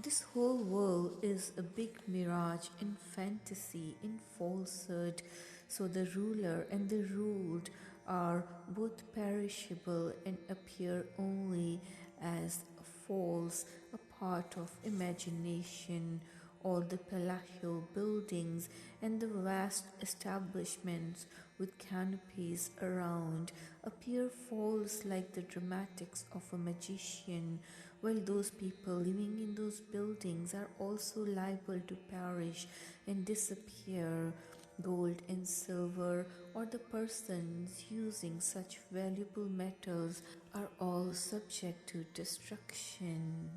This whole world is a big mirage in fantasy, in falsehood. So the ruler and the ruled are both perishable and appear only as false, a part of imagination. All the palatial buildings and the vast establishments with canopies around appear false like the dramatics of a magician, while those people living in those buildings are also liable to perish and disappear. Gold and silver, or the persons using such valuable metals, are all subject to destruction.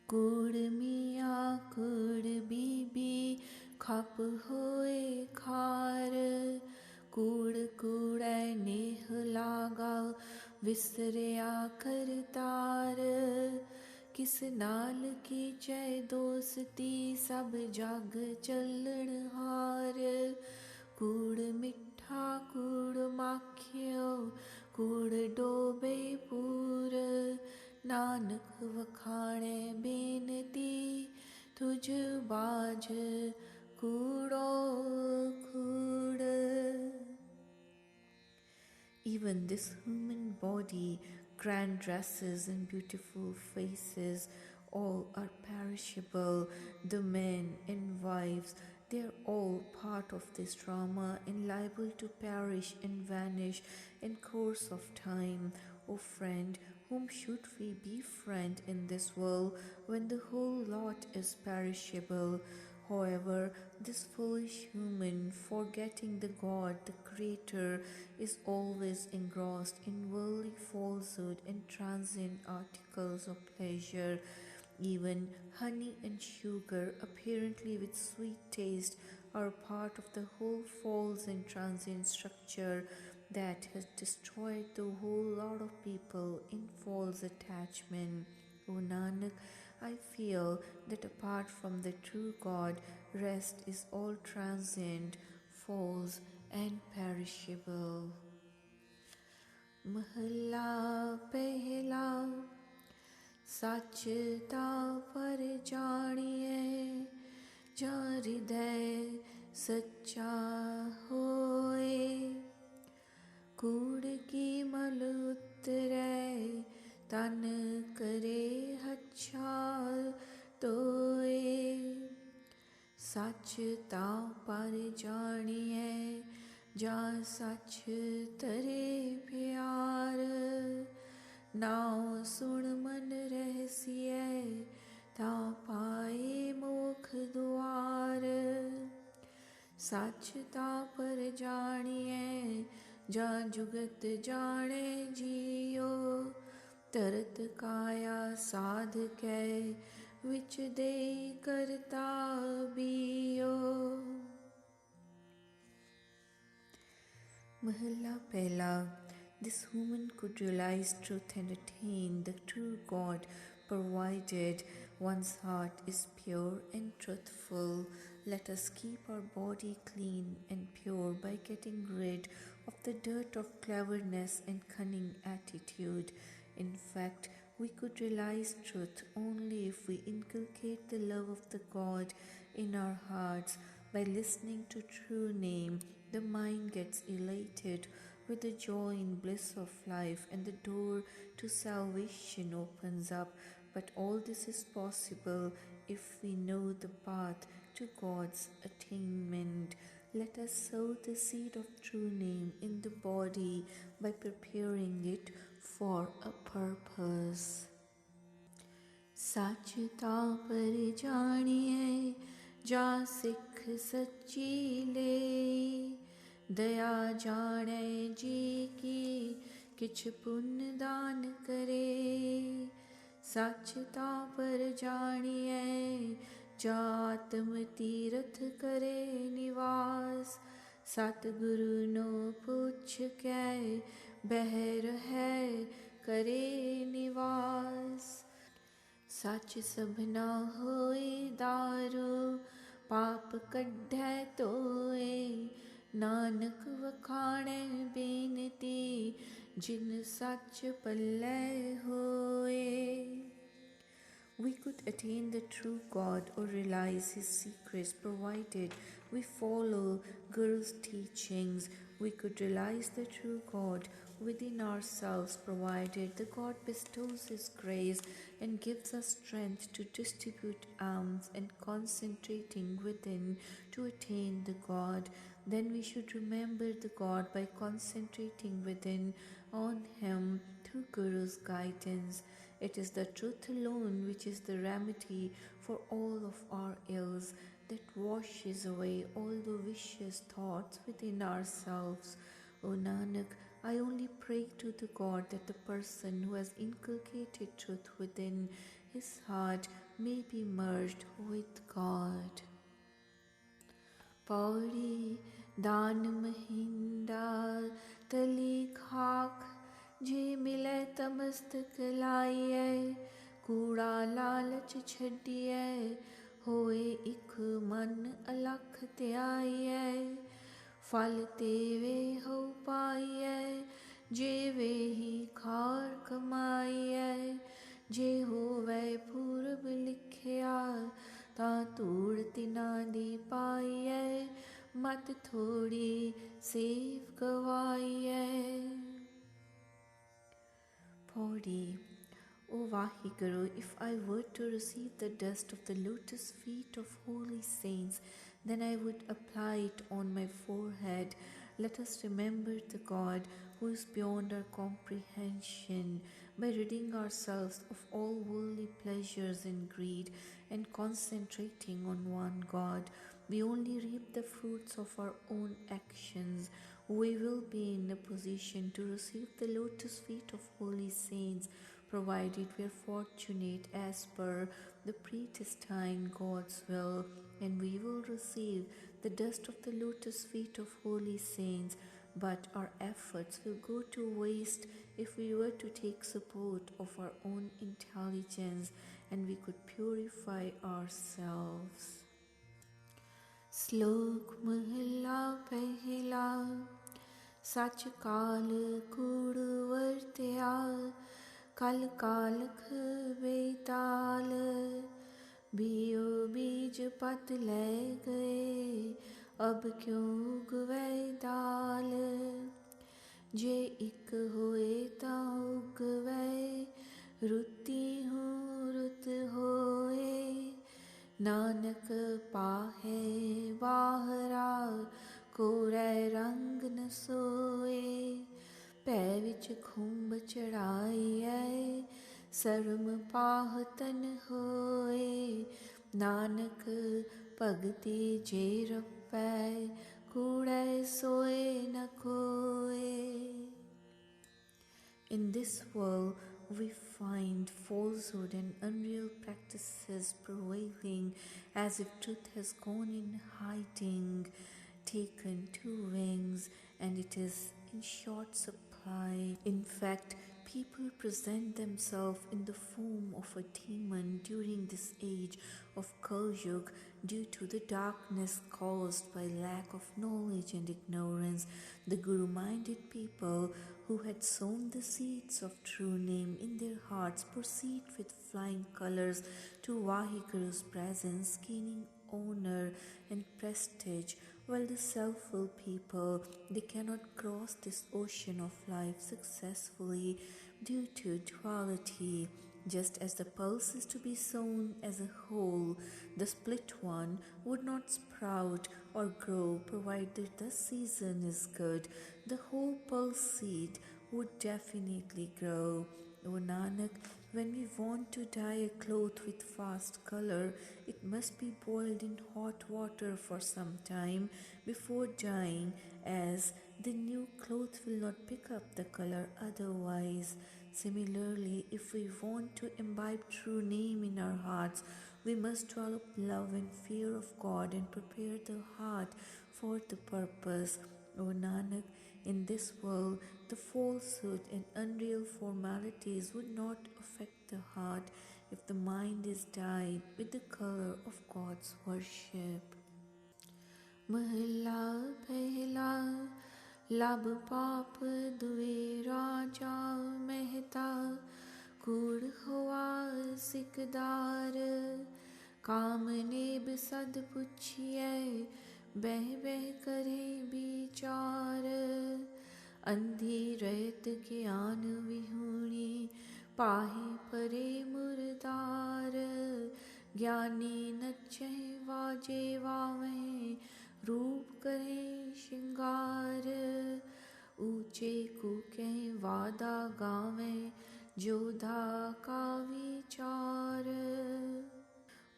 Kud miya kud bibi khap hoye khar कूड़ कूड़ै नेह लागा विसरिया करतार किस नाल की जय दोस्ती सब जग चलण हार कूड़ मिठा कूड़ माखियो कूड़ डोबे पूर नानक वखाणे बेनती तुझ बाज कूड़ो कूड़. Even this human body, grand dresses and beautiful faces, all are perishable. The men and wives, they are all part of this drama and liable to perish and vanish in course of time. O friend, whom should we befriend in this world when the whole lot is perishable? However, this foolish human, forgetting the God, the Creator, is always engrossed in worldly falsehood and transient articles of pleasure. Even honey and sugar, apparently with sweet taste, are part of the whole false and transient structure that has destroyed the whole lot of people in false attachment. O Nanak, I feel that apart from the true God, rest is all transient, false, and perishable. Mahalla Pehla सच ता पर जानिए जा हृदय सच्चा होए कूड़ की मल उतरे तन करे अच्छा तोए सच ता पर जानिए जा सच तरे प्यार नाउ सुन मन रहसिए ता पाए मोख द्वार सच ता पर जानिए जा जुगत जाने जियो तरत काया साध कै विच दे करता बियो। महला पहला। This woman could realize truth and attain the true God provided one's heart is pure and truthful. Let us keep our body clean and pure by getting rid of the dirt of cleverness and cunning attitude. In fact, we could realize truth only if we inculcate the love of the God in our hearts. By listening to true name, the mind gets elated with the joy and bliss of life, and the door to salvation opens up. But all this is possible if we know the path to God's attainment. Let us sow the seed of true name in the body by preparing it for a purpose. सच ता पर जानिए जा सिख सच्ची ले दया जाने जी की किछ पुण्य दान करे सच ता पर जानिए जात्म तीरथ करे निवास सतगुरु नो पुछ कै बहर है करे निवास सच सबना होए दारू पाप कढ़ै तोए नानक वखाणे बेनती जिन सच पल्लै होए। We could attain the true God or realize His secrets provided we follow Guru's teachings. We could realize the true God within ourselves provided the God bestows His grace and gives us strength to distribute alms and concentrating within to attain the God. Then we should remember the God by concentrating within on Him through Guru's guidance. It is the truth alone which is the remedy for all of our ills, that washes away all the vicious thoughts within ourselves. O Nanak, I only pray to the God that the person who has inculcated truth within his heart may be merged with God. Pauri दान महिंदा तली खाक जे मिले तमस्तक लाइए कूड़ा लालच छड़िए होए इक मन अलख त्याइए फल तेवे हो पाइए जेवे ही खार कमाइए जे होवे पूरब लिखिया ता तूड़ तिना दी पाइए मत थोड़ी save गवाइए। Pauri, O Vaheguru, if I were to receive the dust of the lotus feet of holy saints, then I would apply it on my forehead. Let us remember the God who is beyond our comprehension. By ridding ourselves of all worldly pleasures and greed and concentrating on one God, we only reap the fruits of our own actions. We will be in a position to receive the lotus feet of holy saints, provided we are fortunate as per the predestined God's will, and we will receive the dust of the lotus feet of holy saints. But our efforts will go to waste if we were to take support of our own intelligence and we could purify ourselves. श्लोक महला पहला। सच काल कूड़ वर्त्या, कल कालख बेताल। बियो बीज पत ले गए, अब क्यों उगवे दाल। जे इक होए ता उगवे, रुती हूँ रुत होए। नानक पाहे बाहरा, कोरै रंग न सोए। पै विच खुंब चढ़ाईऐ, शर्म पाह तन होए। नानक भगति जे रपै, कूड़ै सोए न कोए। In this world, we find falsehood and unreal practices prevailing, as if truth has gone in hiding, taken two wings, and it is in short supply. In fact, people present themselves in the form of a demon during this age of Kal Yuga due to the darkness caused by lack of knowledge and ignorance. The Guru-minded people who had sown the seeds of true name in their hearts proceed with flying colors to Vaheguru's presence, gaining honor and prestige, while the self-willed people, they cannot cross this ocean of life successfully due to duality. Just as the pulse is to be sown as a whole, the split one would not sprout or grow provided the season is good. The whole pulse seed would definitely grow. O Nanak, when we want to dye a cloth with fast color, it must be boiled in hot water for some time before dyeing, as the new cloth will not pick up the color otherwise. Similarly, if we want to imbibe true name in our hearts, we must develop love and fear of God and prepare the heart for the purpose. O Nanak, in this world, the falsehood and unreal formalities would not affect the heart if the mind is dyed with the color of God's worship. Mahla Pehla, Lab Paap Due Raja Mehta, Kूड़ हुआ सिकदार। काम नेब सद पुछिए, बह बह करे विचार। अंधी रैत ज्ञान विहूणी, पाहे परे मुरदार। ज्ञानी नचै वाजे वावें, रूप करे श्रृंगार। ऊंचे कूके वादा गावें, जोधा का विचार।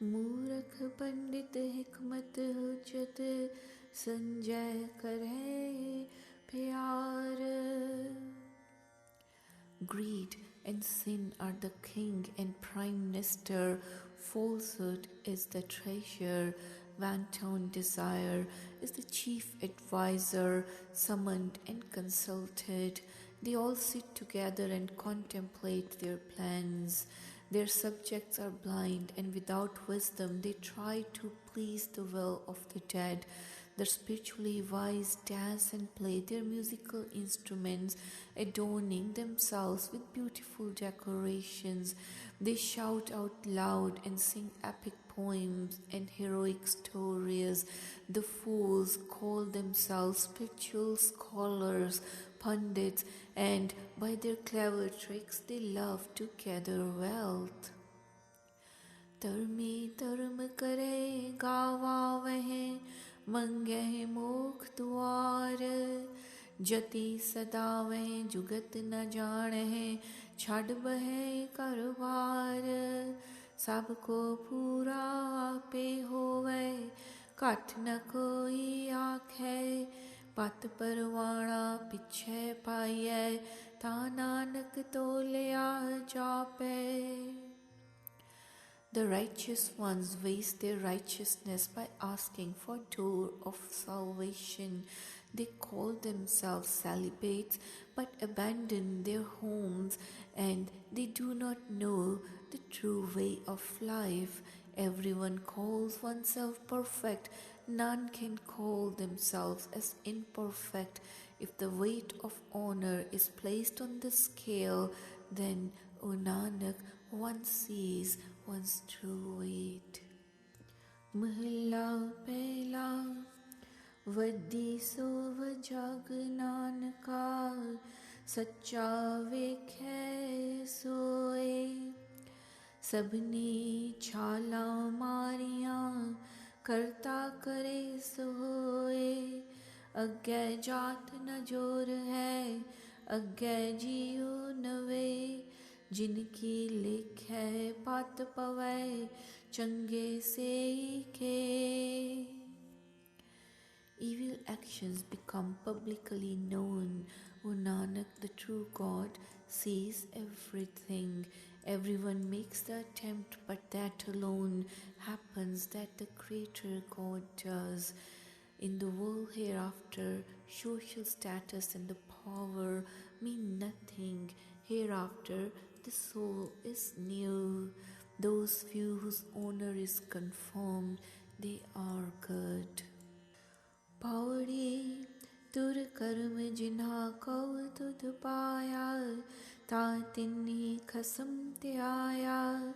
मूर्ख पंडित हिकमत हुज्जत, संजय करे प्यार। Greed and sin are the king and prime minister. Falsehood is the treasure. Wanton desire is the chief advisor, summoned and consulted. They all sit together and contemplate their plans. Their subjects are blind, and without wisdom they try to please the will of the dead. The spiritually wise dance and play their musical instruments, adorning themselves with beautiful decorations. They shout out loud and sing epic poems and heroic stories. The fools call themselves spiritual scholars, pundits, and by their clever tricks they love to gather wealth. धर्मी धर्म करे गावा वह, मंगे मोक्ष द्वार। जति सदा वह जुगत न जाने, छड़ बहे कारोबार सबको पूरा आपे होवे घट न कोई आखे पत परवाणा पिछे पाइए ता नानक तोलिया जापे The righteous ones waste their righteousness by asking for door of salvation. They call themselves celibates but abandon their homes and they do not know the true way of life. Everyone calls oneself perfect. None can call themselves as imperfect. If the weight of honor is placed on the scale, then, O Nanak, one sees one's true weight. Mahla Pehla Vaddi Sov Jag Nanaka Sacha Vekhe Soe Sabni Chala Mariyan Karta Kare Soe Agge Jaat na jor hai Agge jiyo nave जिनकी लिखे पात पवै चंगे से के Evil actions become publicly known. O Nanak, the true God, sees everything. Everyone makes the attempt, but that alone happens that the Creator God does. In the world hereafter, social status and the power mean nothing. Hereafter, the soul is new. Those few whose honor is confirmed, they are good. Pauri tur karm jinha kau tud paya ta tinni khasam tyaya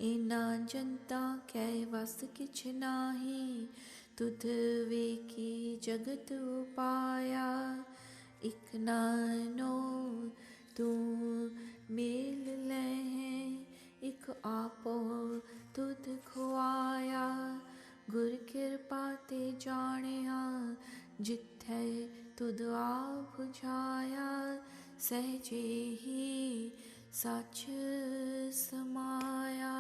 ina janta kai vas kich nahi tud veki jagat upaya ik nano tu मेल लें एक आपो तुध खुआया गुर कृपा ते जानिया जिथे तुध आप बुझाया सहजे ही सच समाया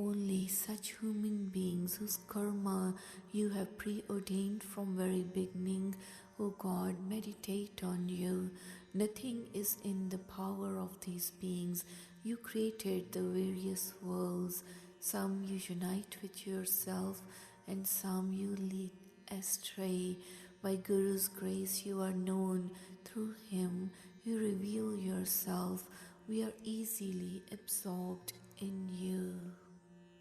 Only such human beings whose karma you have preordained from very beginning, O God, meditate on you. Nothing is in the power of these beings. You created the various worlds. Some you unite with yourself and some you lead astray. By Guru's grace you are known. Through him you reveal yourself. We are easily absorbed in you.